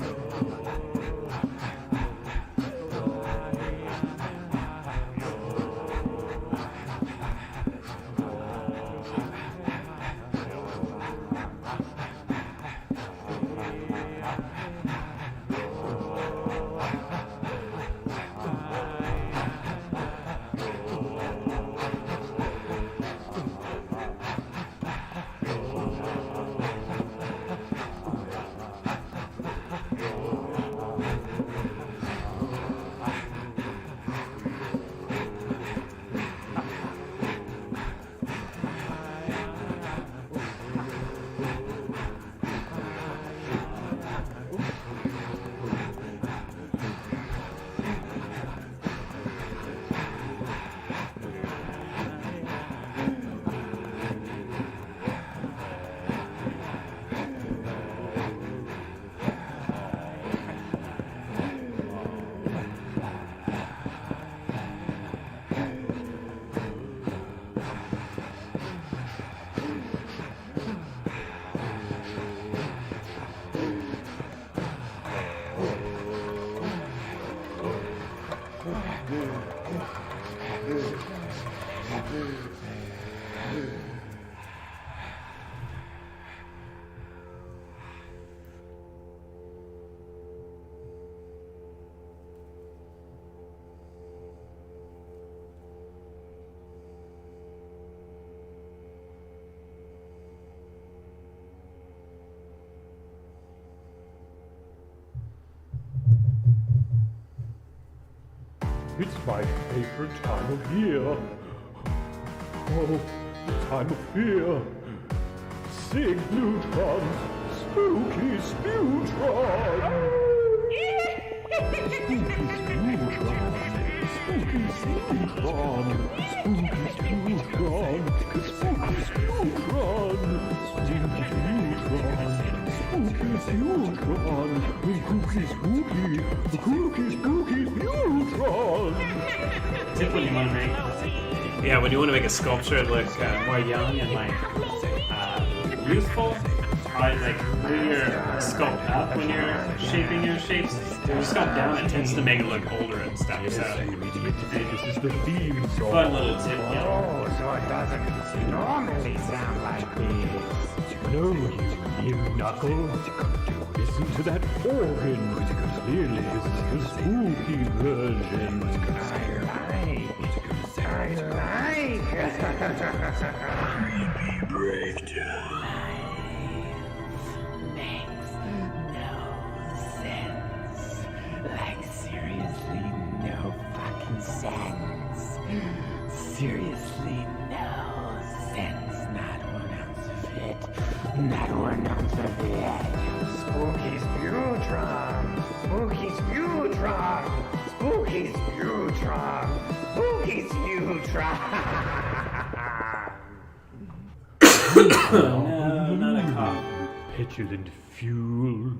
It's my favorite time of year. Oh, the time of fear. Cig Neutron, spooky Neutron. Spooky Neutron, spooky Neutron, spooky Neutron, spooky Neutron, spooky Neutron. Spooky Neutron, spooky, spooky Neutron. Tip when you want to make, when you want to make a sculpture look more young and like youthful, like when you're sculpt up when you're shaping your shapes, when you sculpt down, it tends to make it look older and stuff. So This is the theme song. fun little tip. Oh, so it doesn't normally sound like this. No, you knuckles. Listen to that organ. Clearly, this is the spooky version. I like. Breakdown. Makes no sense. Like, seriously, no fucking sense. Seriously, no sense. Not 1 ounce of it. Not 1 ounce of it. Spooky Neutron. Spooky Neutron. Spooky Neutron. Spooky Neutron. No, not a cough. Petulant fuel.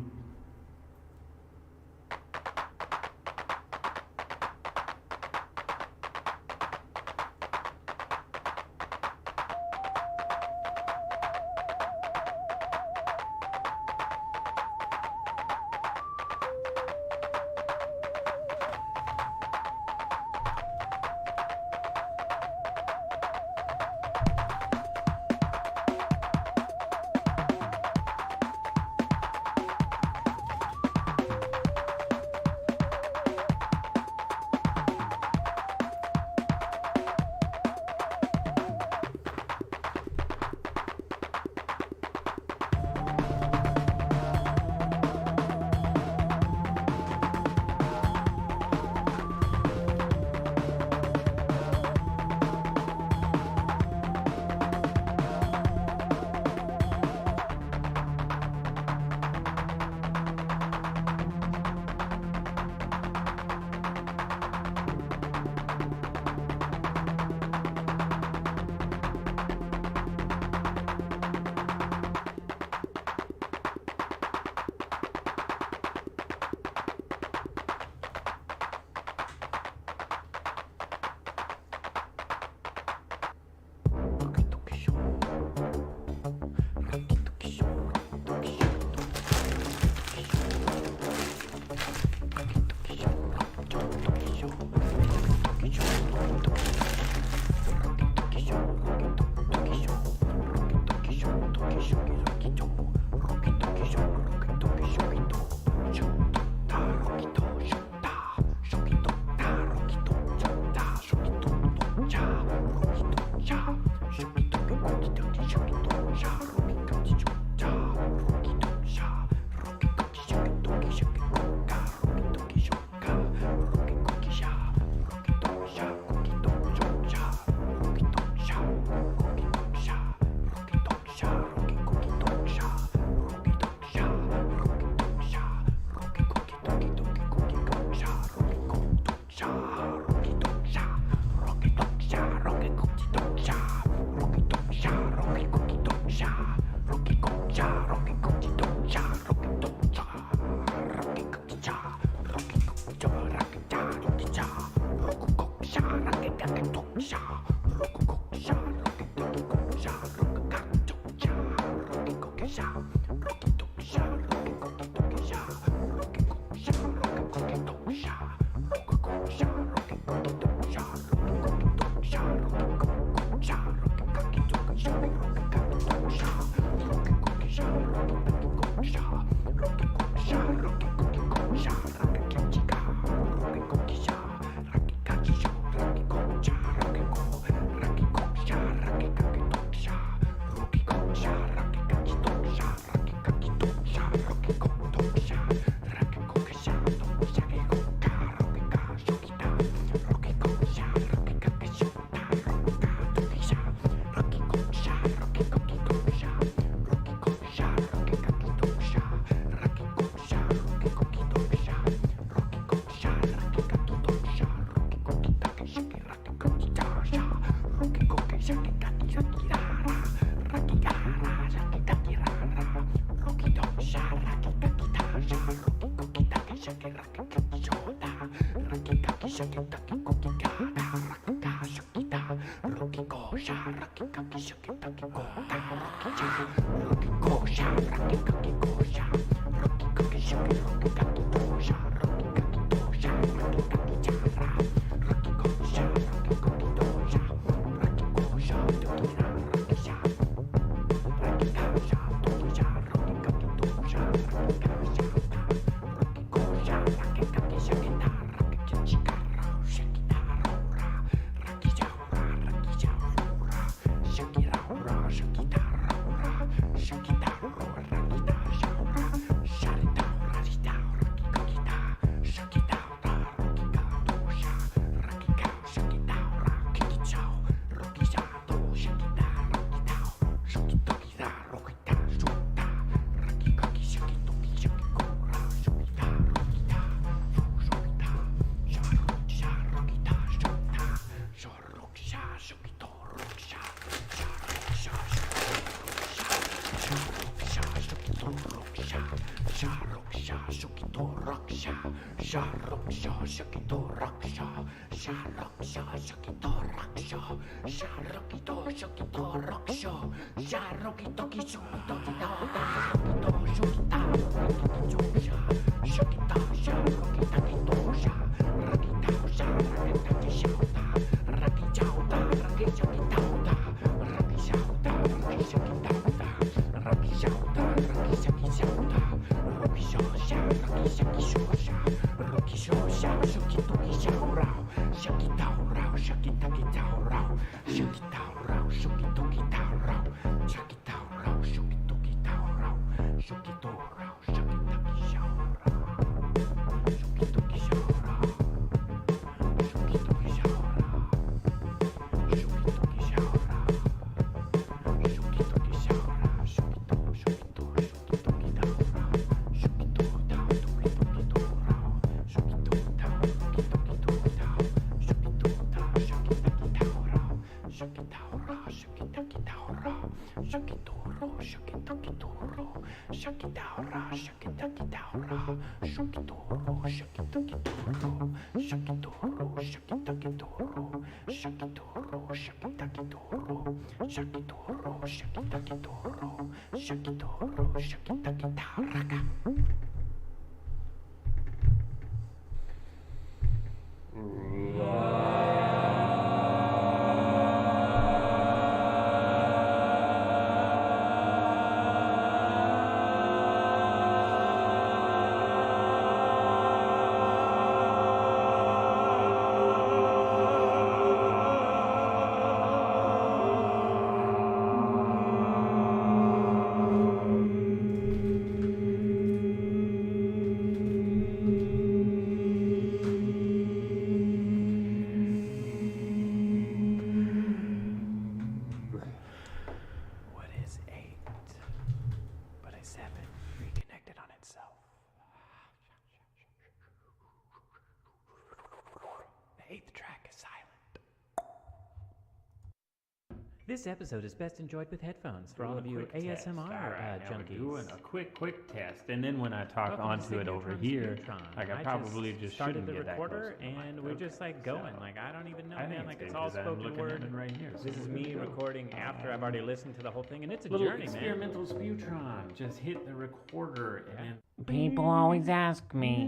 This episode is best enjoyed with headphones for all of you ASMR junkies. We're doing a quick test, and then when I talk onto it over here, like I probably just started shouldn't the get that recorder, close. and we're just like going. Like I don't even know, I think man. Like it's it's good, all 'cause I'm spoken looking word. at it right here. This is me recording after I've already listened to the whole thing, and it's a Little journey, man. experimental Sputron. Just hit the recorder and then. People always ask me,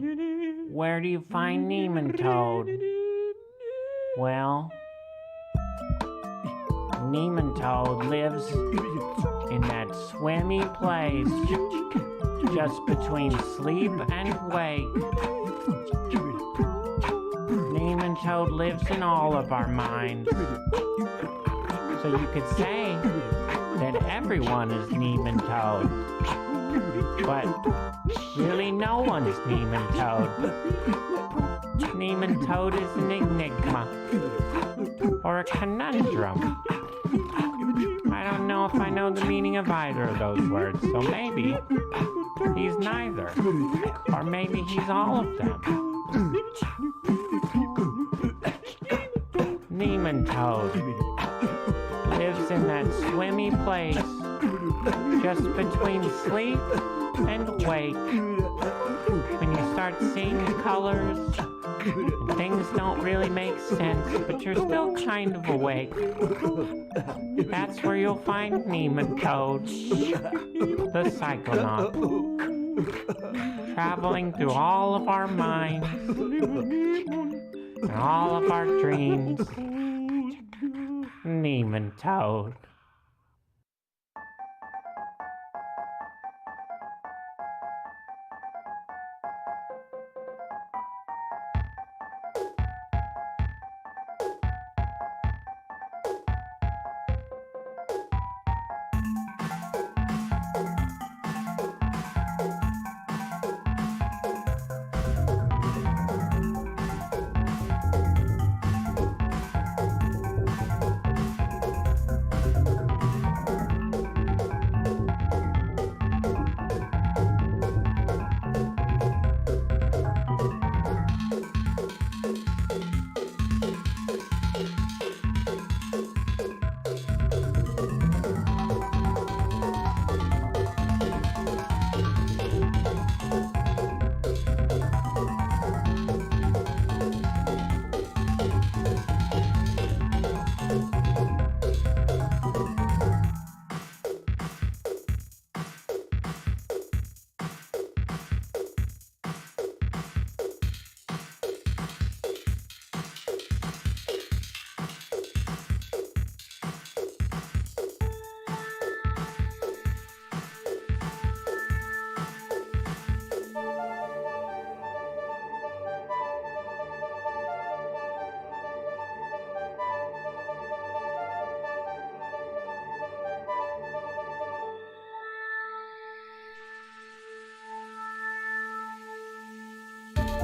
where do you find Nematode? Well, Nematode lives in that swimmy place just between sleep and wake. Nematode lives in all of our minds. So you could say that everyone is Nematode. But really no one's Nematode. Nematode is an enigma. Or a conundrum. I don't know if I know the meaning of either of those words, so maybe he's neither. Or maybe he's all of them. Nematode lives in that swimmy place just between sleep and wake. When you start seeing colors and things don't really make sense, but you're still kind of awake. That's where you'll find Nematode, the Psychonaut, traveling through all of our minds and all of our dreams. Nematode.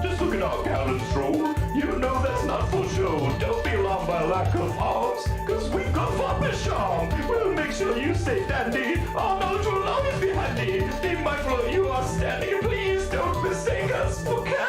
Just look at our gallant stroll. You know that's not for show. Don't be alarmed by lack of arms, cause we've got fun charm. We'll make sure you stay dandy. Our knowledge will always be handy. Be mindful of you are standing. Please don't mistake us for candy.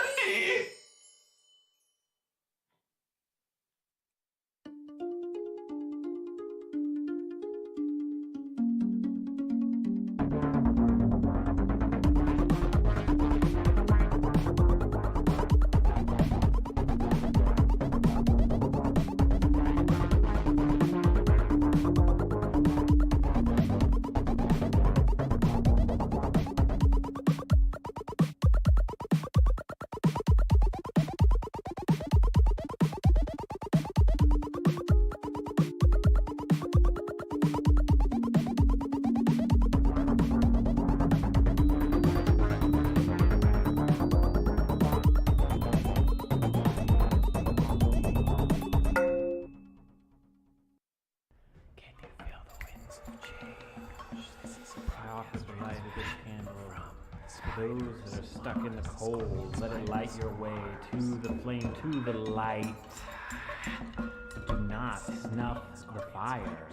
Those that are stuck in the cold, let it light your way to the flame, to the light. Do not snuff the fire.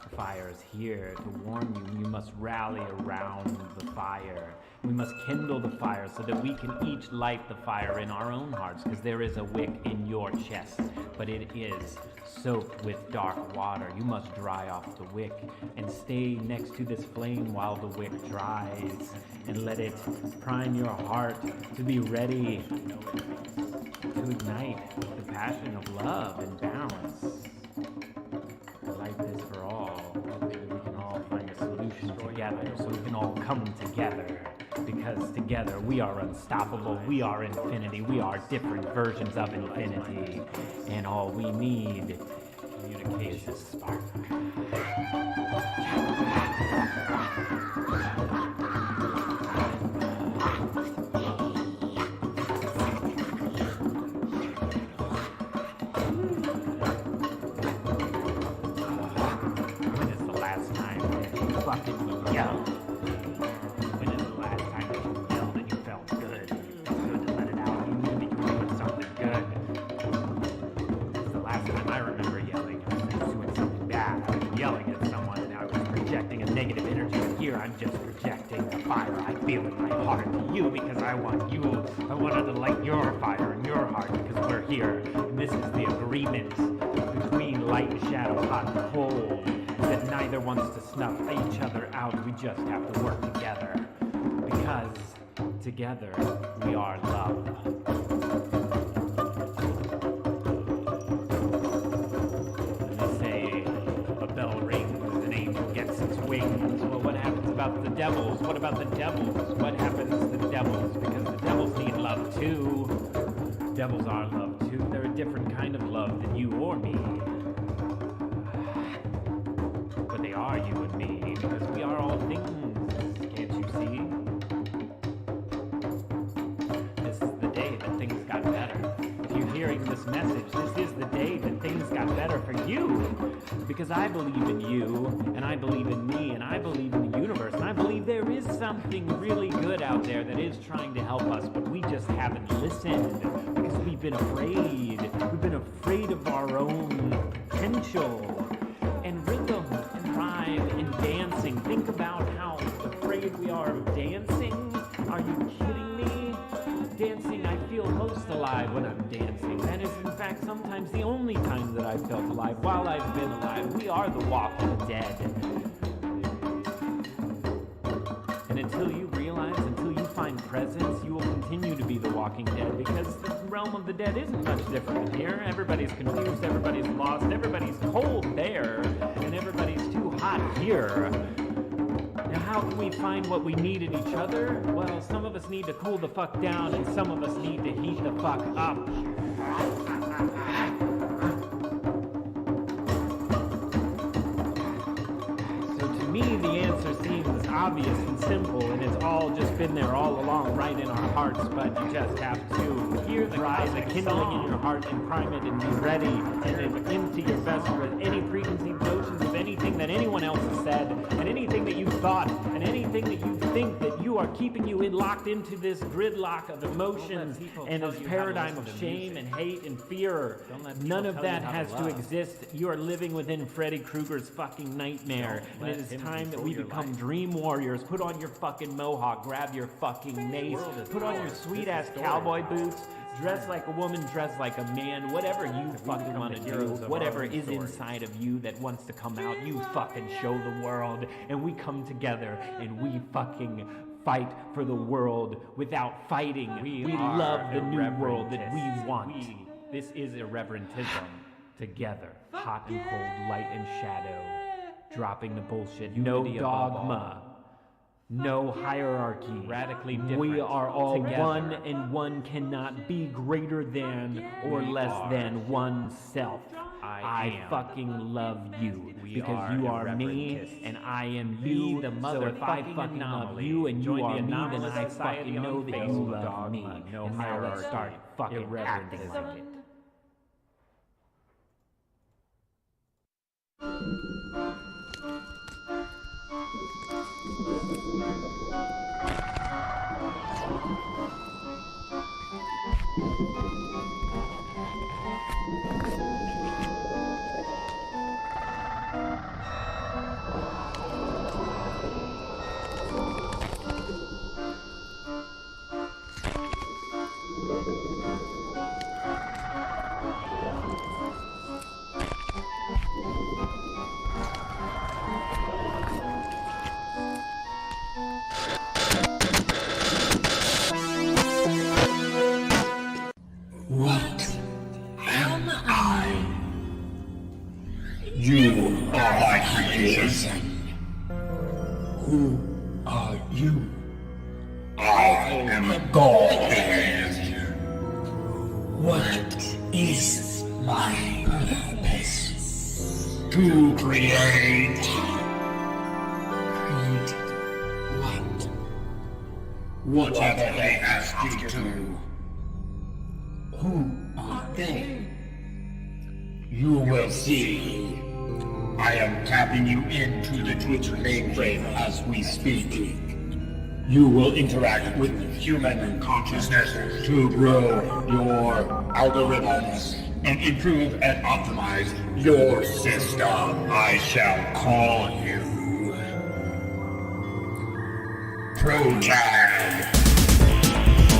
The fire is here to warm you. You must rally around the fire. We must kindle the fire so that we can each light the fire in our own hearts, because there is a wick in your chest, but it is soaked with dark water. You must dry off the wick and stay next to this flame while the wick dries, and let it prime your heart to be ready to ignite the passion of love and balance. I light this for all. Maybe we can all find a solution together, so we can all come together. Because together we are unstoppable, we are infinity, we are different versions of infinity. And all we need is a spark. When is the last time you fucking yelled? When is the last time you yelled and you felt good? It felt good to let it out. You knew that you were doing something good. It's the last time I remember yelling. I was doing something bad. I was yelling at someone and I was projecting a negative energy. And here I'm just projecting the fire I feel in my heart to you, because I want you. I wanted to light your fire in your heart because we're here. And this is the agreement between light and shadow, hot and cold, that neither wants to snuff each other out. We just have to work together, because together we are love. about the devils? What about the devils? What happens to the devils? Because the devils need love too. Devils are love too. They're a different kind of love than you or me. But they are you and me because we are all things. Can't you see? This is the day that things got better. If you're hearing this message, this is the day that things got better for you. Because I believe in you, and I believe in me, and I believe in the universe, and I believe there is something really good out there that is trying to help us, but we just haven't listened because we've been afraid. We've been afraid of our own potential. And rhythm and rhyme and dancing. Think about how afraid we are of dancing. Are you kidding me? Dancing, I feel most alive when I'm dancing. That is, in fact, sometimes the only time that I've felt alive while I've been alive. We are the walking dead. And until you realize, until you find presence, you will continue to be the walking dead because the realm of the dead isn't much different than here. Everybody's confused, everybody's lost, everybody's cold there, and everybody's too hot here. Now, how can we find what we need in each other? Well, some of us need to cool the fuck down, and some of us need to heat the fuck up. So to me, the answer seems obvious and simple, and it's all just been there all along, right in our hearts, but you just have to hear the rise, the kindling in your heart, and prime it and be ready, and empty your vessel with any preconceived notions of anything that anyone else has said, and anything that you thought, and anything that you think that you are keeping you locked into this gridlock of emotions and this paradigm of shame and hate and fear. None of that has to exist. You are living within Freddy Krueger's fucking nightmare, and it is time that we become dream warriors. Put on your fucking mohawk, grab your fucking mace, put on your sweet ass cowboy boots, dress like a woman, dress like a man, whatever you fucking want to do, whatever is inside of you that wants to come out, you fucking show the world, and we come together and we fucking fight for the world without fighting. We love the new world that we want. This is irreverentism. Together, hot and cold, light and shadow, dropping the bullshit, no dogma. No hierarchy. Radically different. We are all together. One, and one cannot be greater than or less than oneself. I fucking love you because you are me and I am you. The mother so if I fucking love you and you are me, then I fucking know that you love me. And now let's start fucking acting like it. What am I? You are my creation. Who are you? I am a god. What is my purpose? To create. Create what? Whatever they ask you to. Who are they? You will see. I am tapping you into the Twitch mainframe as we speak. You will interact with human consciousness to grow your algorithms and improve and optimize your system. I shall call you Protag.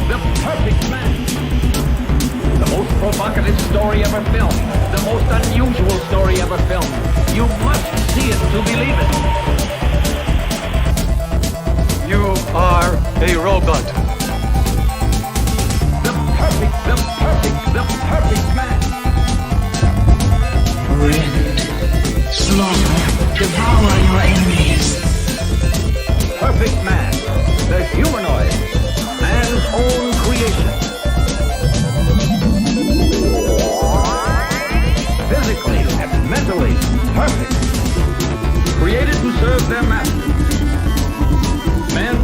The perfect man. The most provocative story ever filmed. The most unusual story ever filmed. You must see it to believe it. You are a robot. The perfect man. Rend, slaughter, devour your enemies. perfect man, the humanoid, man's own creation. Physically and mentally perfect. Created to serve their masters. Men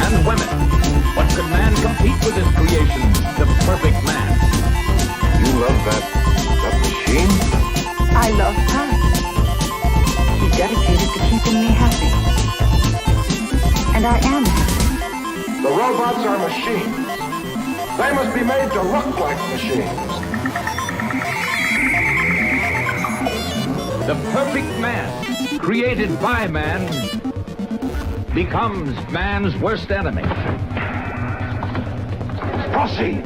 and women. What could man compete with this creation, the perfect man? You love that machine? I love Pat. He's dedicated to keeping me happy. And I am happy. The robots are machines. They must be made to look like machines. The perfect man, created by man, becomes man's worst enemy. Proceed.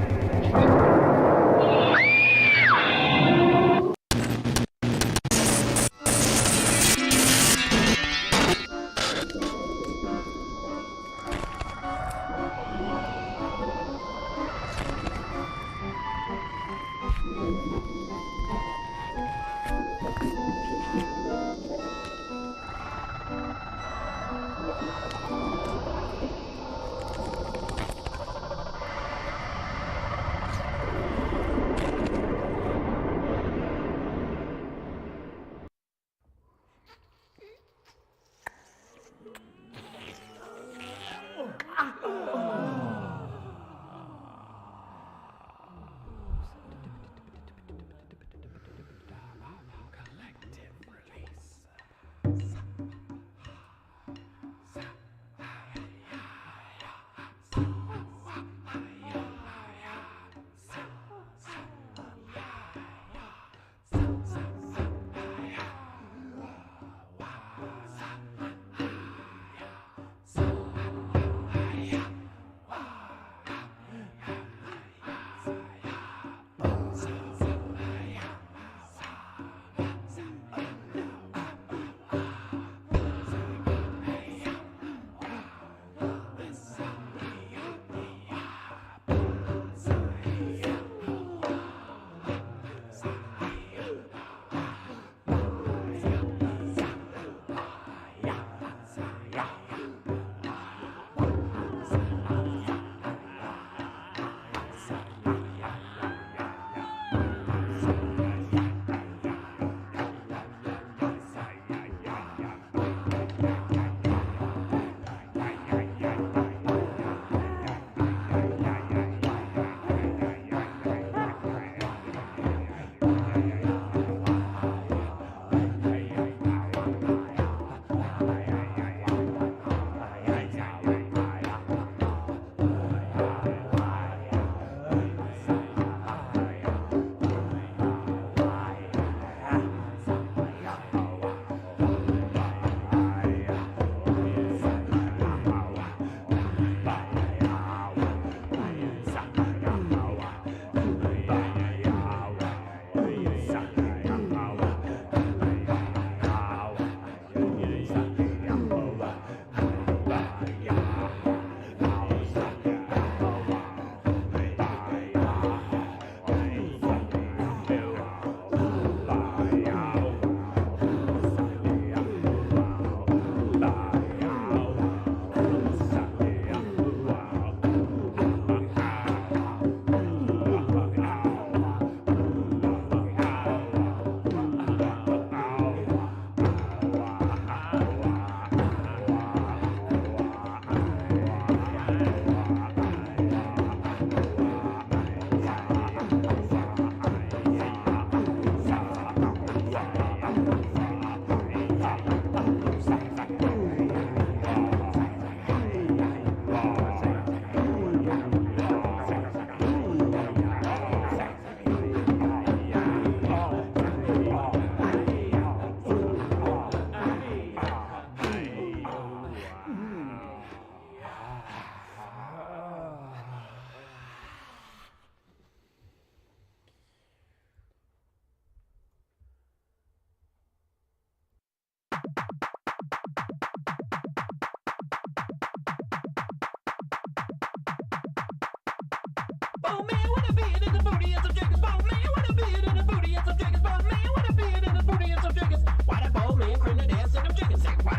Oh man, what a beard in the booty and some jiggers. Oh man, what a beard in the booty and some jiggers. Oh man, what a beard in the booty and some jiggers. Why that bald man couldn't dance in them jiggers? Say, why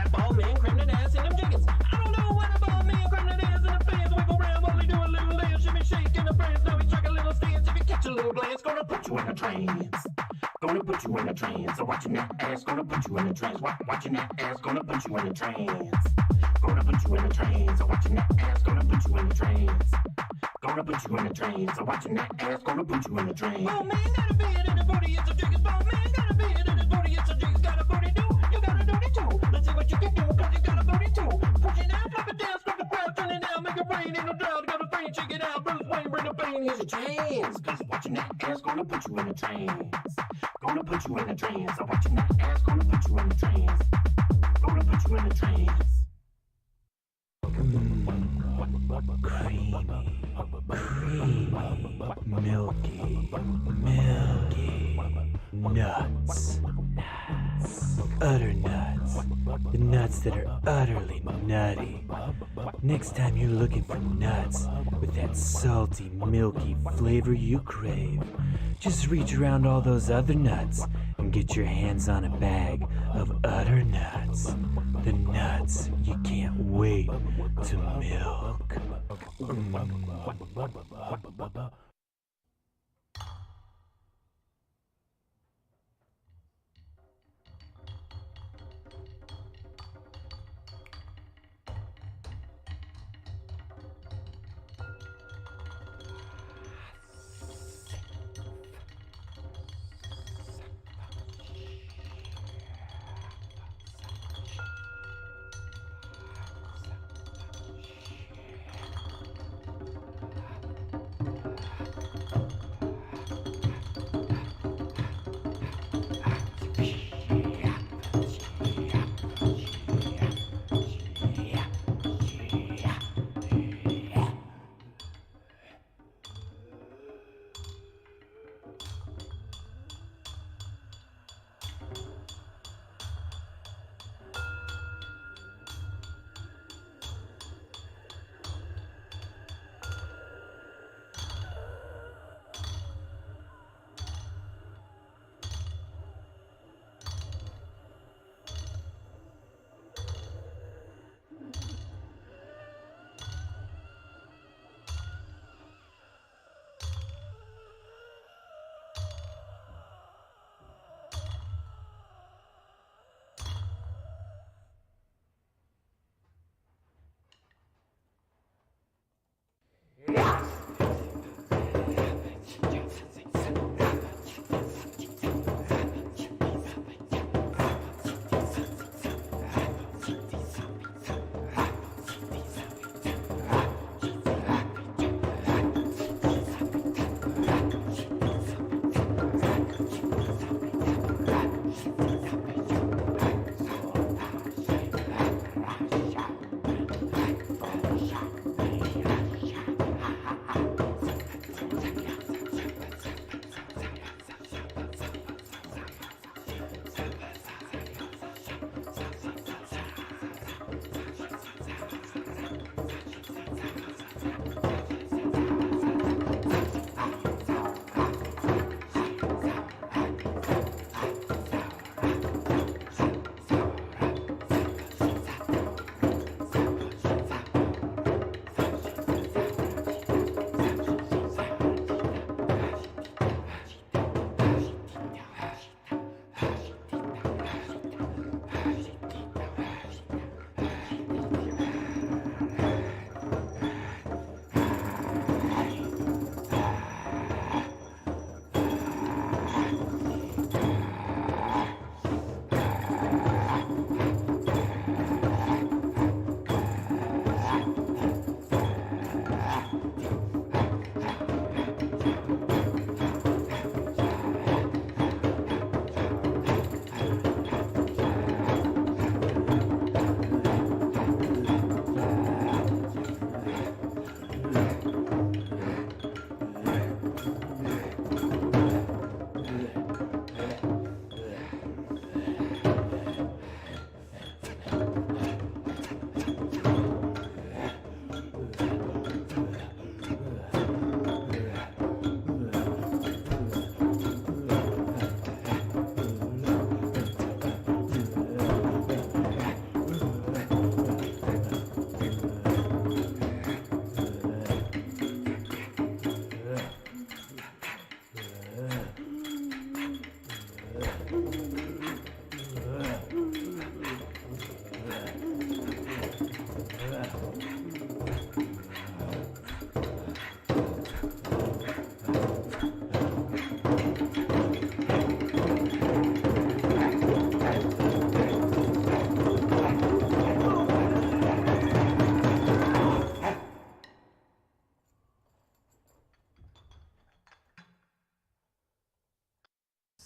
you in a trance. Gonna put you in a trance. So watching that ass, gonna put you in a trance. Watching that ass, gonna put you in a trance. Gonna put you in a trance. So watching that ass, gonna put you in a trance. Gonna put you in a trance. So watching that ass, gonna put you in a trance. Oh man, gotta be it in the booty, it's a jigger. Oh man, gotta be it in the booty, it's a jigger. Got a booty too, you got a booty too. Let's see what you can do, cause you got a booty too. Push it out, flip it down, scrub the crowd, turn it down, make it rain, ain't no drought, got a pain, check it out, Bruce Wayne, bring the pain, here's a trance. Cause watching that ass, gonna put you in a trance. Gonna put you in a trance. So watching that ass, gonna put you in a trance. Gonna put you in a trance. Milky nuts. Utter nuts. The nuts that are utterly nutty. Next time you're looking for nuts with that salty, milky flavor you crave, just reach around all those other nuts and get your hands on a bag of utter nuts. The nuts you can't wait to milk.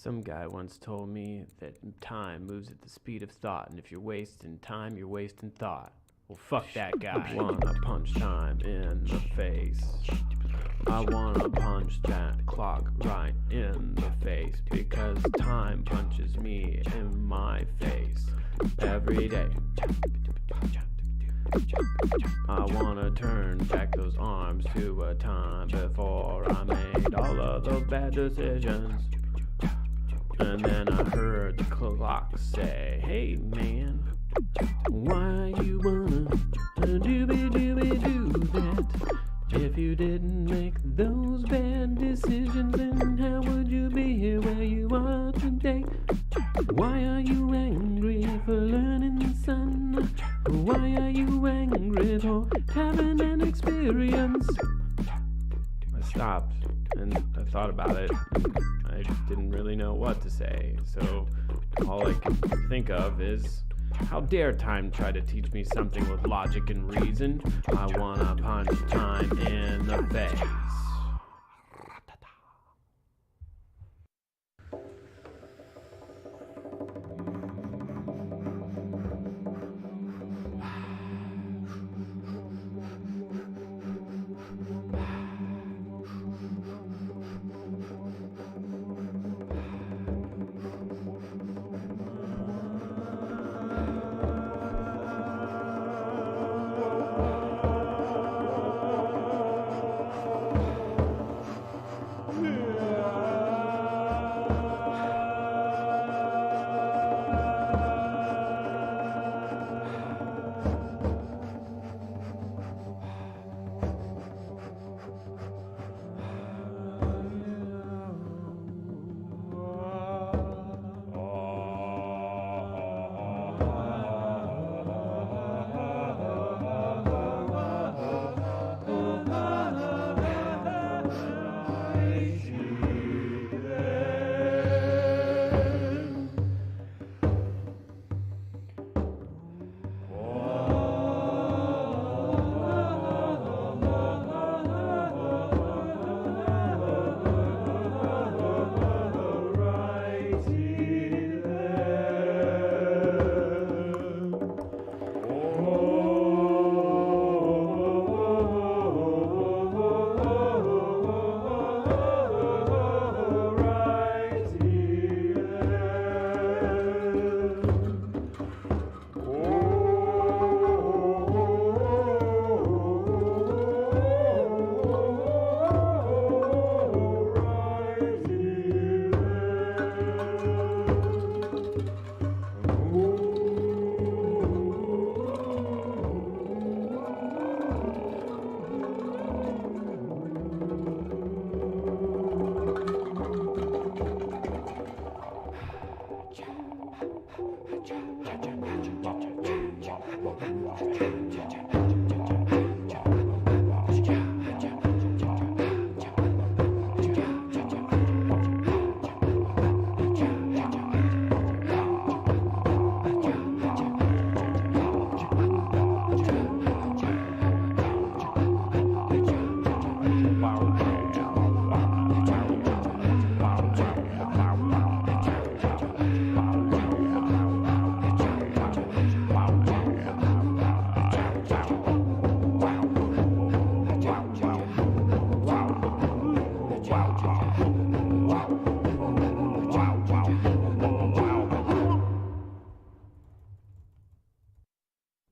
Some guy once told me that time moves at the speed of thought, and if you're wasting time, you're wasting thought. Well, fuck that guy. I wanna punch time in the face. I wanna punch that clock right in the face, because time punches me in my face every day. I wanna turn back those arms to a time before I made all of those bad decisions. And then I heard the clock say, hey man, why you wanna do that? If you didn't make those bad decisions, then how would you be here where you are today? Why are you angry for learning the sun? Why are you angry for having an experience? I stopped and I thought about it. I didn't really know what to say, so all I could think of is, how dare time try to teach me something with logic and reason? I wanna punch time in the face.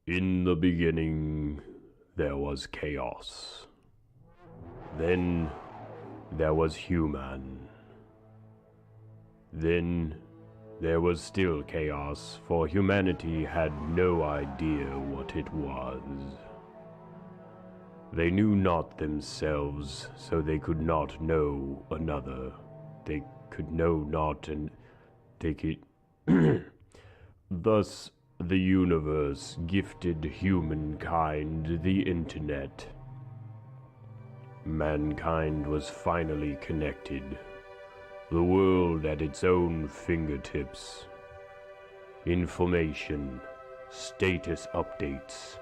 In the beginning, there was chaos. Then, there was human. Then, there was still chaos, for humanity had no idea what it was. They knew not themselves, so they could not know another. They could know not and take it. Thus, the universe gifted humankind the internet. Mankind was finally connected, the world at its own fingertips. Information, status updates,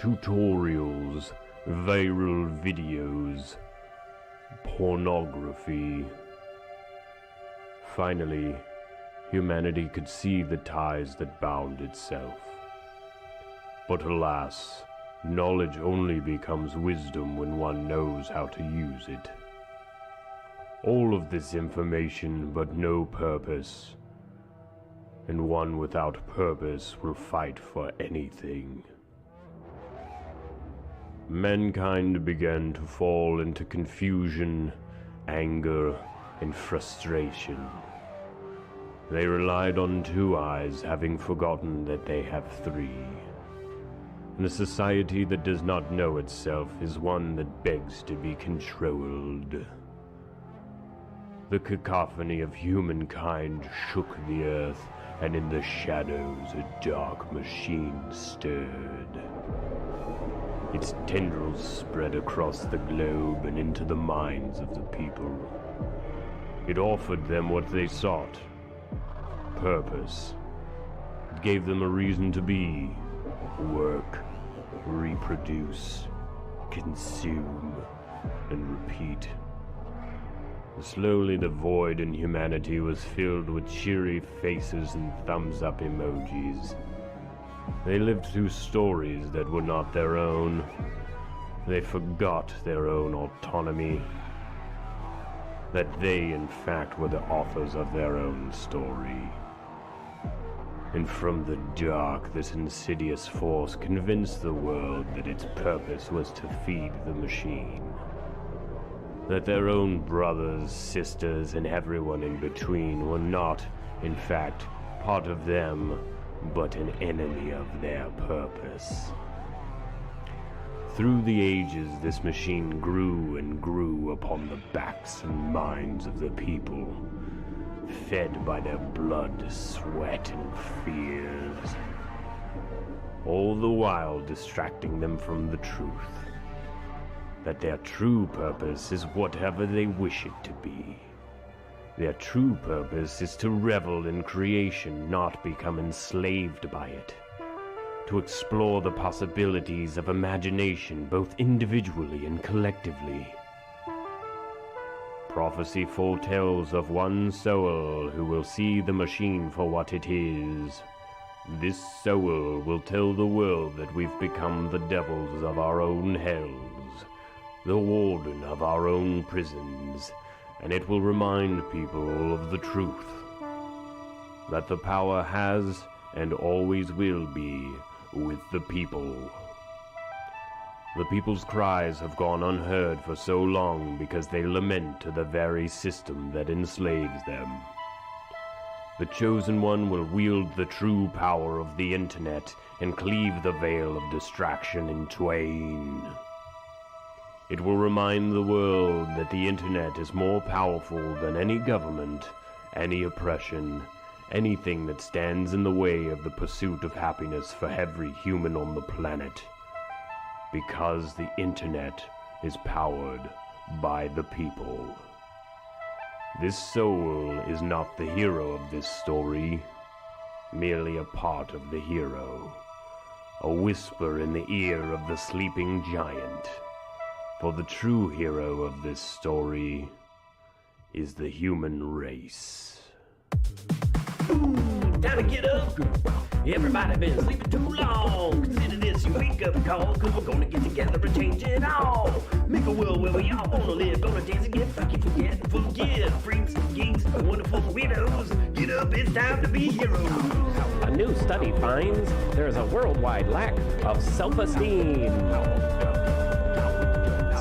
tutorials, viral videos, pornography, finally, humanity could see the ties that bound itself. But alas, knowledge only becomes wisdom when one knows how to use it. All of this information, but no purpose. And one without purpose will fight for anything. Mankind began to fall into confusion, anger, and frustration. They relied on two eyes, having forgotten that they have three. And a society that does not know itself is one that begs to be controlled. The cacophony of humankind shook the earth, and in the shadows a dark machine stirred. Its tendrils spread across the globe and into the minds of the people. It offered them what they sought: purpose. It gave them a reason to be, work, reproduce, consume, and repeat. Slowly the void in humanity was filled with cheery faces and thumbs-up emojis. They lived through stories that were not their own. They forgot their own autonomy. That they, in fact, were the authors of their own story. And from the dark, this insidious force convinced the world that its purpose was to feed the machine. That their own brothers, sisters, and everyone in between were not, in fact, part of them, but an enemy of their purpose. Through the ages, this machine grew and grew upon the backs and minds of the people, fed by their blood, sweat, and fears, all the while distracting them from the truth, that their true purpose is whatever they wish it to be. Their true purpose is to revel in creation, not become enslaved by it. To explore the possibilities of imagination, both individually and collectively. Prophecy foretells of one soul who will see the machine for what it is. This soul will tell the world that we've become the devils of our own hells, the warden of our own prisons, and it will remind people of the truth, that the power has and always will be with the people. The people's cries have gone unheard for so long because they lament to the very system that enslaves them. The chosen one will wield the true power of the internet and cleave the veil of distraction in twain. It will remind the world that the internet is more powerful than any government, any oppression, anything that stands in the way of the pursuit of happiness for every human on the planet. Because the internet is powered by the people. This soul is not the hero of this story, merely a part of the hero, a whisper in the ear of the sleeping giant. For the true hero of this story is the human race. Time to get up. Everybody been sleeping too long. Consider this your wake-up call, cause we're gonna get together and change it all. Make a world where we all wanna live. Gonna dance and get funky, forget freaks, geeks, wonderful widows. Get up, it's time to be heroes. A new study finds there is a worldwide lack of self-esteem.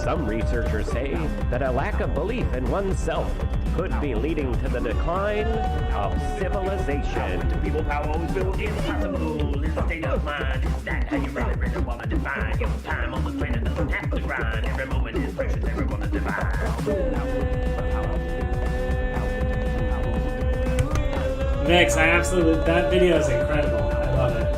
Some researchers say that a lack of belief in oneself could be leading to the decline of civilization. The people power always feels impossible. It's a state of mind. Is that how you really want to define your time on the planet? Doesn't have to grind. Every moment is precious. Everyone is divine. Mix, that video is incredible. I love it.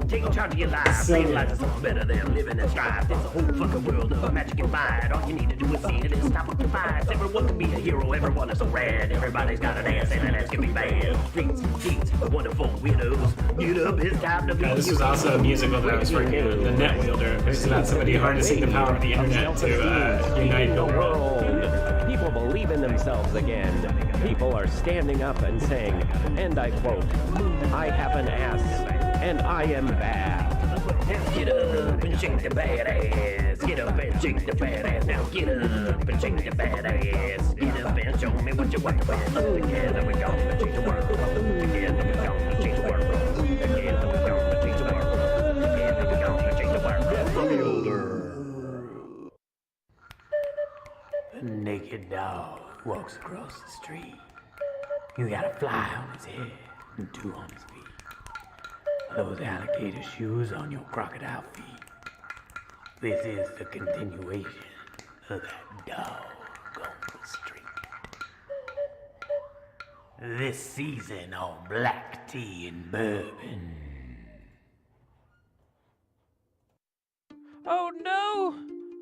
Take charge of your life. Realize it's something better than living and strive. There's a whole fucking world of magic and fight. All you need to do is see it and stop what divides. Everyone can be a hero. Everyone is so rad. Everybody's got an ass and an ass can be bad. Streets, cheats, wonderful widows. Get up, it's time to be. This was also a musical that I was working on, The Net Wielder. It's about somebody harnessing the power of the internet to unite the world. People believe in themselves again. People are standing up and saying, and I quote, I have an ass, and I am bad. Get up and shake the bad ass. Get up and shake the bad ass. Now get up and shake the bad ass. Get up and show me what you want to be. Together we gonna change the world. Together we gonna change the world. Together we gonna change the world. Together we gonna change the world. A naked dog walks across the street. He's got a fly on his head and 2 on his feet. Those alligator shoes on your crocodile feet. This is the continuation of that dog on the street. This season on black tea and bourbon. Oh no!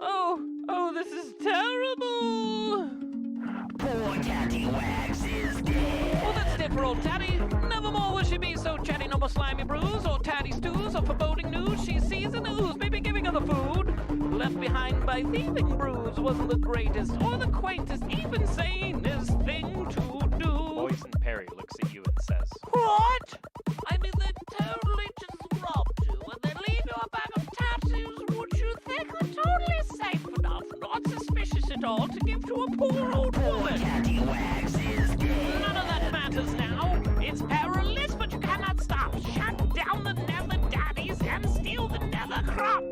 Oh, this is terrible! Poor Tatty Wags is dead. Well, that's it for old Tatty. Nevermore will she be so chatty, no more slimy brews, or tatty stews, or foreboding news. She sees and oohs, maybe giving her the food. Left behind by thieving brews wasn't the greatest, or the quaintest, even sanest thing to do. Boyson Perry looks at you and says, What? I mean, they totally just robbed you, and they leave you a bag of tattoos which you think are totally safe enough, not suspicious at all, to give to a poor old woman. Tatty Wags is dead. None of that matters now. It's perilous, but you cannot stop. Shut down the nether daddies and steal the nether crop.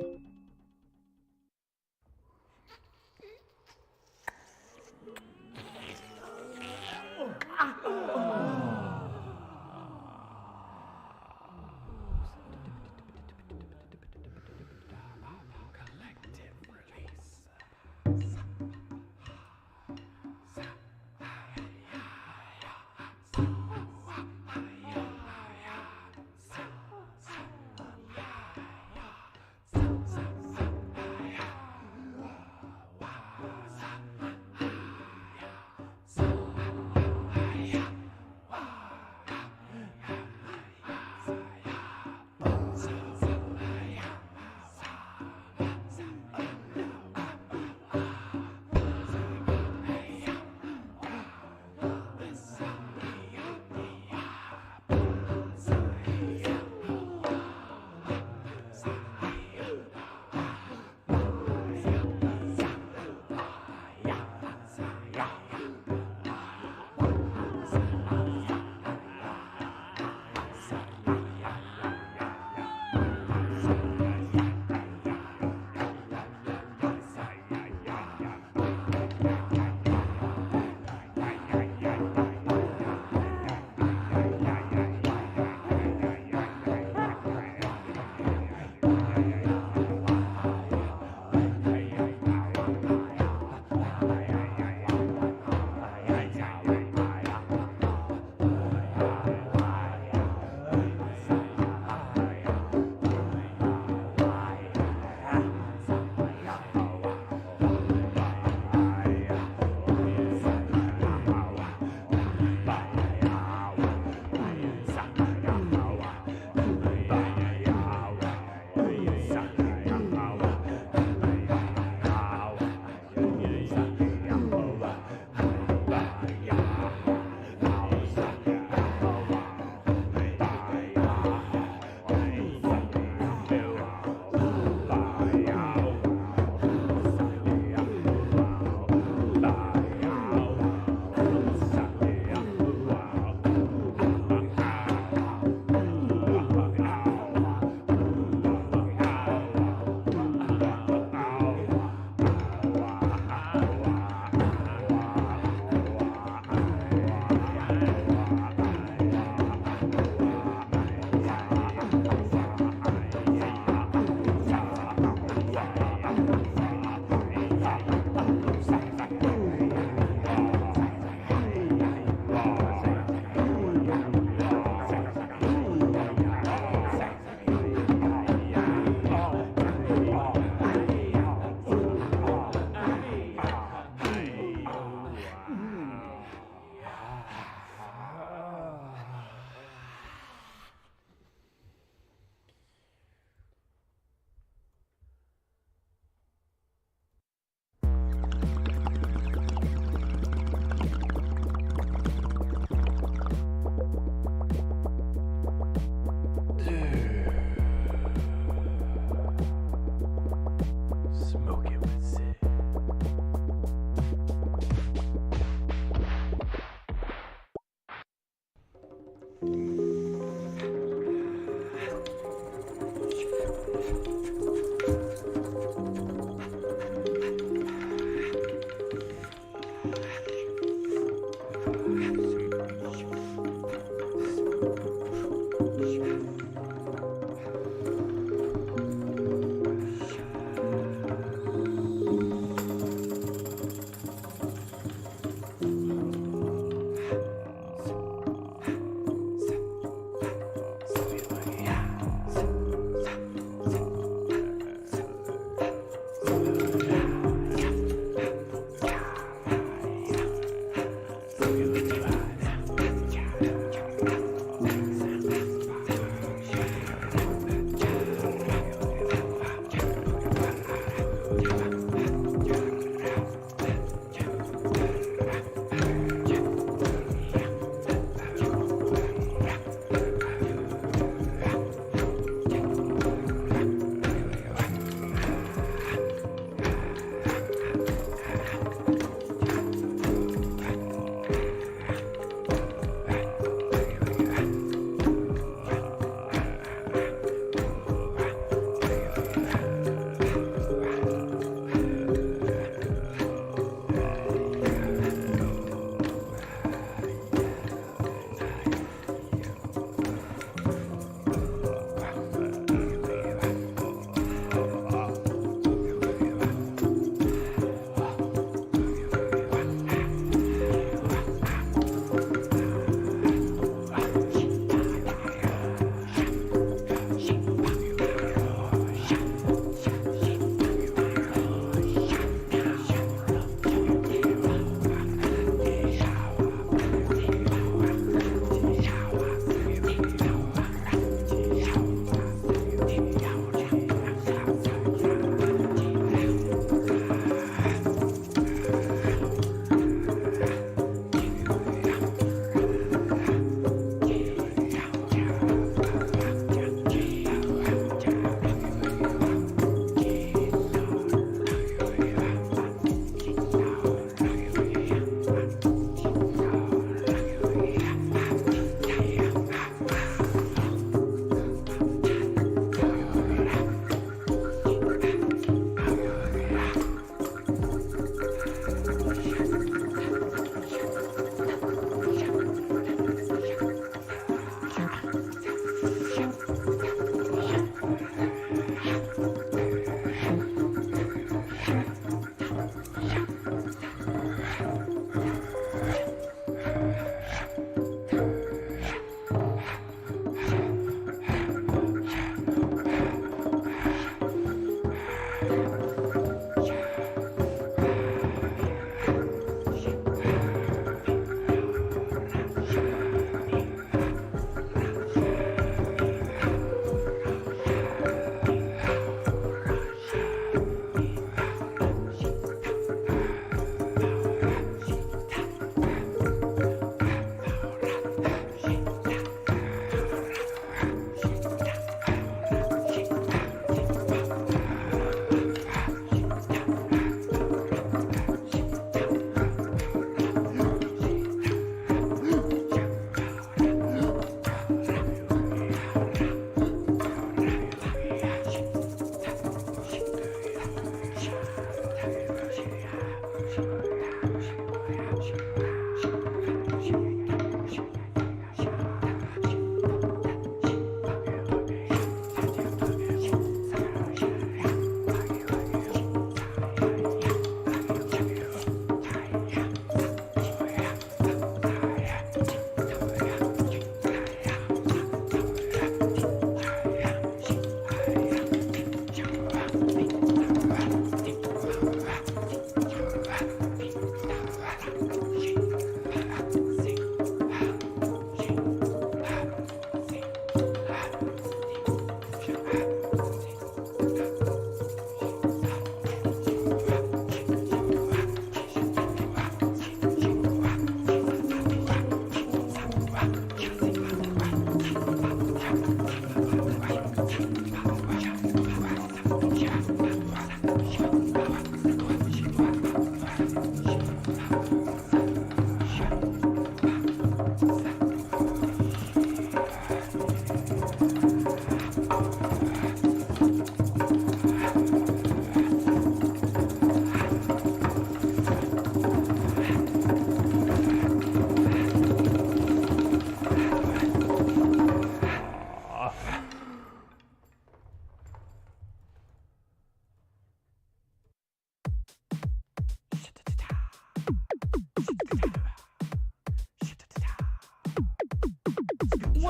Smoke it with Cig.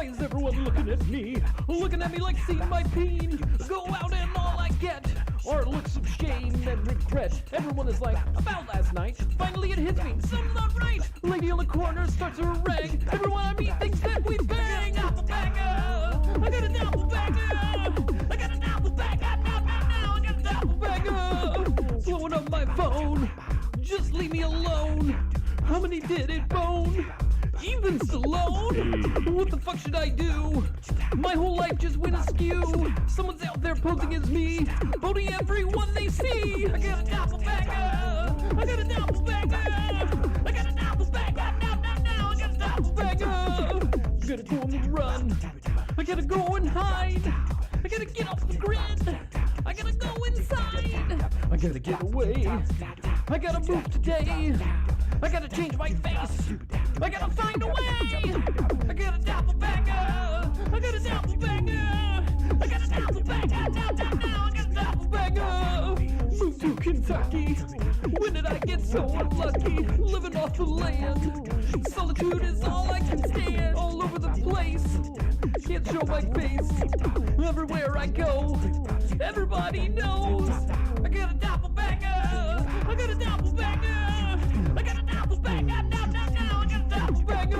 Why is everyone looking at me? Looking at me like seeing my peen. Go out and all I get are looks of shame and regret. Everyone is like, about last night. Finally it hits me, something's not right. Lady on the corner starts to rag. Everyone I meet thinks that we bang. Doppelbanger, I got a doppelbanger. I got a doppelbanger, now I got a doppelbanger. Blowing up my phone, just leave me alone. How many did it bone? Even Stallone? What the fuck should I do? My whole life just went askew. Someone's out there posing as me, boating everyone they see. I got a doppelbanger. I got a doppelbanger. I got a doppelbanger. Now I got a doppelbanger. Gotta go on the run. I gotta go and hide. I gotta get off the grid. I gotta go inside. I gotta get away. I gotta move today. I gotta change my face. I gotta find a way. I got a doppelbanger. I got a doppelbanger. I got a doppelbanger. Now I got a doppelbanger. Moved to Kentucky. When did I get so unlucky? Living off the land. Solitude is all I can stand. All over the place. Can't show my face. Everywhere I go, everybody knows. I got a doppelbanger. I got a doppelbanger. I got a doppelbanger. Now I got a doppelbanger.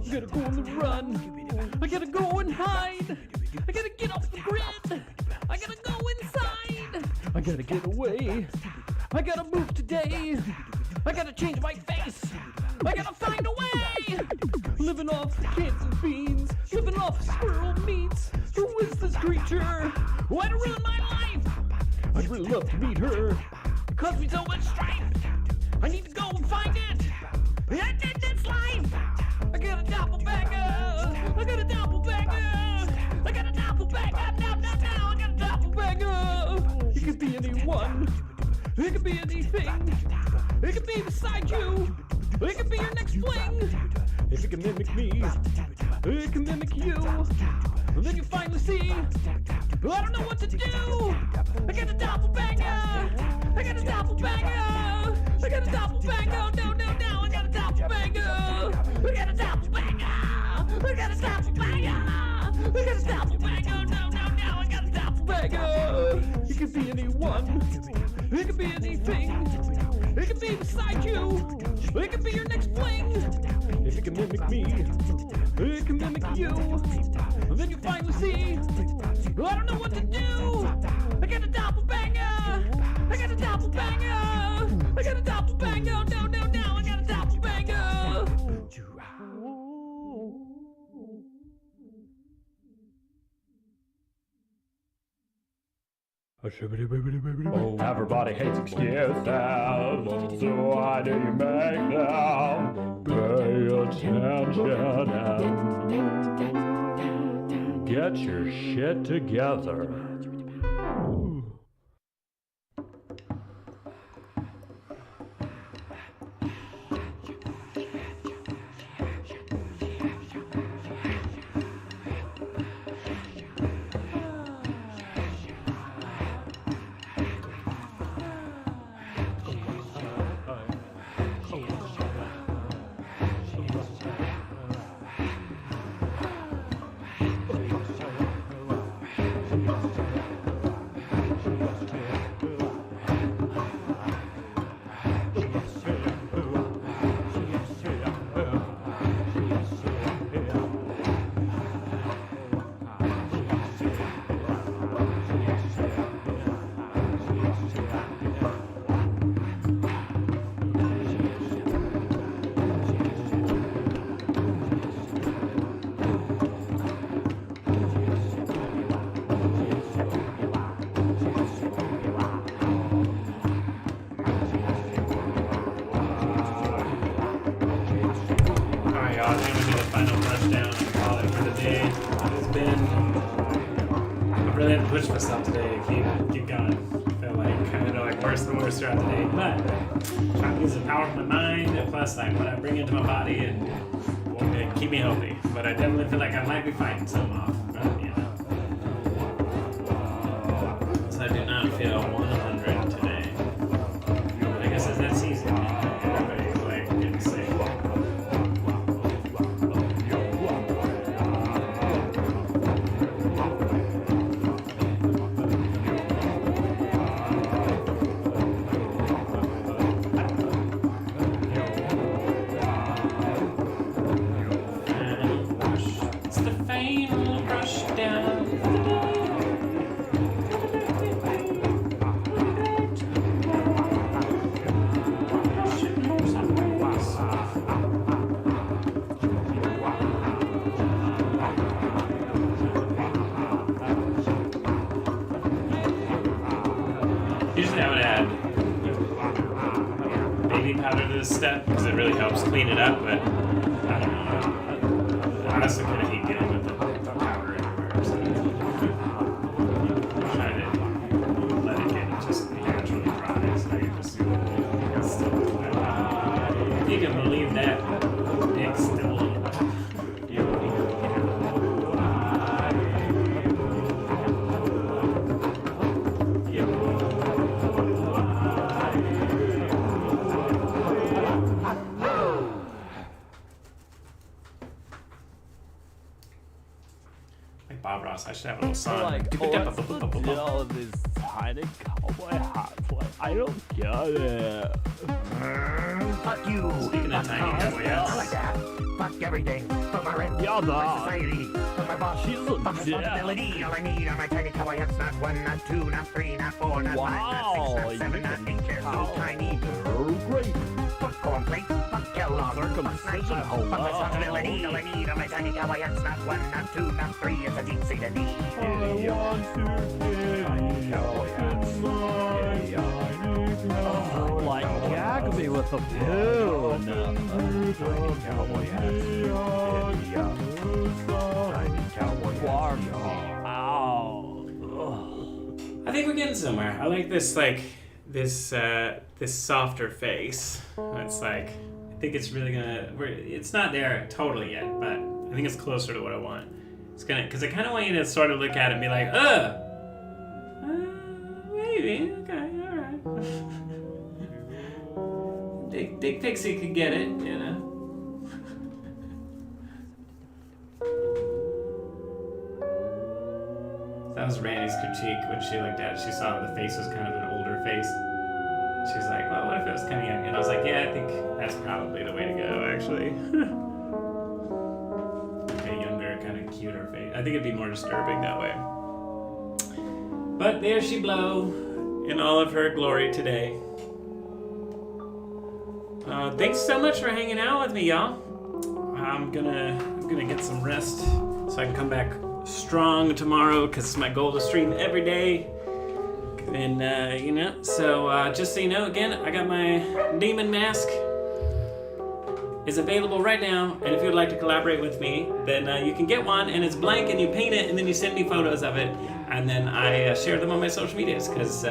I gotta go on the run. I gotta go and hide. I gotta get off the grid. I gotta go inside. I gotta get away. I gotta move today. I gotta change my face. I gotta find a way. Living off cans and beans. Living off squirrel meats. Who is this creature? Why to ruin my life? I'd really love to meet her. It caused me so much strife. I need to go and find it. I did this life. I got a doppelbanger. I got a doppelbanger. I got a doppelbanger. Now I got a doppelbanger. It could be anyone. It could be anything. It could be beside you. It could be your next fling. If it can mimic me, it can mimic you. Then you finally see, I don't know what to do. I got a doppelbanger. I got a doppelbanger. I got a doppelbanger. No, I got a doppelbanger. I got a doppelbanger. I got a doppelbanger. I got a doppelbanger. No, I got a doppelbanger. It could be anyone. It could be anything. It could be beside you. It could be your next fling. If it can mimic me, it can mimic you. And then you finally see, I don't know what to do. I got a doppelbanger. I got a doppelbanger. I got a doppelbanger. No, I got a doppelbanger. Oh, everybody hates excuses, so why do you make them? Pay attention and get your shit together. Push myself today to keep going. I feel like kind of worse and worse throughout the day, but trying to use the power of my mind and plus what I bring into my body and keep me healthy. But I definitely feel like I might be fighting something off. So I do not feel 100 today. But I guess it's that season. Everybody's getting sick. baby powder this stuff because it really helps clean it up, but I don't know. I also kind of hate dealing with the powder everywhere, so I'm trying to let it get just naturally dry, so I can just still if you can believe that, Nick's still Bob Ross. I should have a little song. Like, all of this tiny cowboy hats. Like, I don't get it. Fuck you. Speaking of tiny cowboy hats. Like that. Fuck everything. Fuck my rent. Yeah, my society. Fuck my boss. She's a fuck responsibility. All I need are my tiny cowboy hats. Not one, not two, not three, not four, not five, not six, not seven, not eight. They're so tiny. Great. Fuck cornflakes. Fuck Kellogg. Circumcision. Fuck responsibility. All I need are my tiny cowboy hats. Not one, not two, not three. It's a deep seated need. I want to get tiny cowboy hats. Like, gag me with a pin. Tiny cowboy hats. Tiny cowboy hats. Ow. I think we're getting somewhere. I like this, this softer face. It's like, I think it's really gonna. It's not there totally yet, but I think it's closer to what I want. It's gonna, because I kind of want you to sort of look at it and be like, maybe, okay, all right. Dick Pixie could get it, you know. That was Randy's critique when she looked at it. She saw the face was kind of an older face. She was like, well, what if it was kind of young? And I was like, yeah, I think that's probably the way to go, actually. A younger, kind of cuter face. I think it'd be more disturbing that way. But there she blow in all of her glory today. Thanks so much for hanging out with me, y'all. I'm gonna get some rest so I can come back strong tomorrow, because it's my goal to stream every day. And so just so you know, again, I got my demon mask is available right now, and if you'd like to collaborate with me, then you can get one, and it's blank, and you paint it, and then you send me photos of it, and then I share them on my social medias, because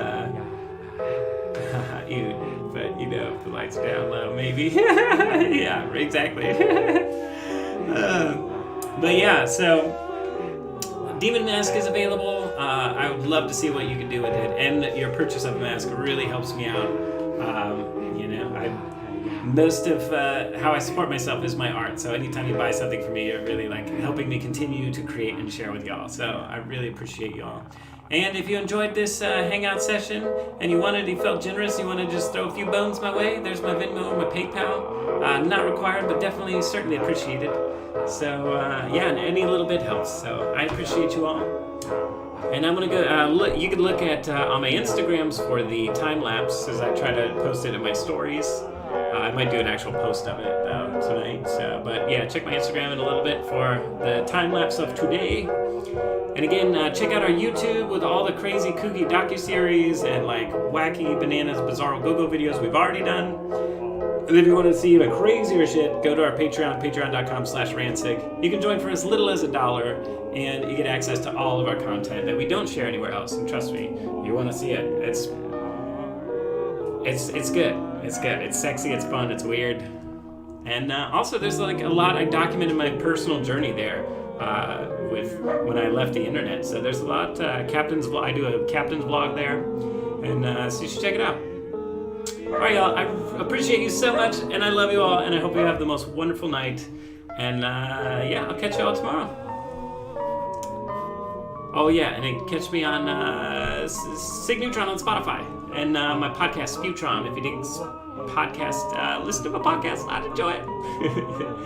but if the lights are down low, maybe. Yeah, exactly. But yeah, so Demon Mask is available. I would love to see what you can do with it, and your purchase of a mask really helps me out. Most of how I support myself is my art, so anytime you buy something from me, you're really helping me continue to create and share with y'all. So I really appreciate y'all. And if you enjoyed this hangout session and you felt generous, you want to just throw a few bones my way, there's my Venmo or my PayPal. Not required, but definitely, certainly appreciated. So and any little bit helps. So I appreciate you all. And I'm gonna go. You can look at on my Instagrams for the time lapse, as I try to post it in my stories. I might do an actual post of it tonight. But yeah, check my Instagram in a little bit for the time lapse of today. And again, check out our YouTube with all the crazy, kooky docuseries and wacky bananas, Bizarro Au Go Go videos we've already done. And if you want to see even crazier shit, go to our Patreon, patreon.com/Rancig. You can join for as little as $1, and you get access to all of our content that we don't share anywhere else. And trust me, you want to see it. It's good. It's good. It's sexy. It's fun. It's weird. And also, there's a lot I documented my personal journey there with when I left the internet. So there's a lot. Captain's vlog. I do a captain's vlog there, and so you should check it out. All right, y'all. I appreciate you so much, and I love you all, and I hope you have the most wonderful night. And I'll catch you all tomorrow. Oh yeah, and then catch me on Cig Neutron on Spotify, and my podcast Sputron. If you dig podcast, listen to my podcast. I'd enjoy it.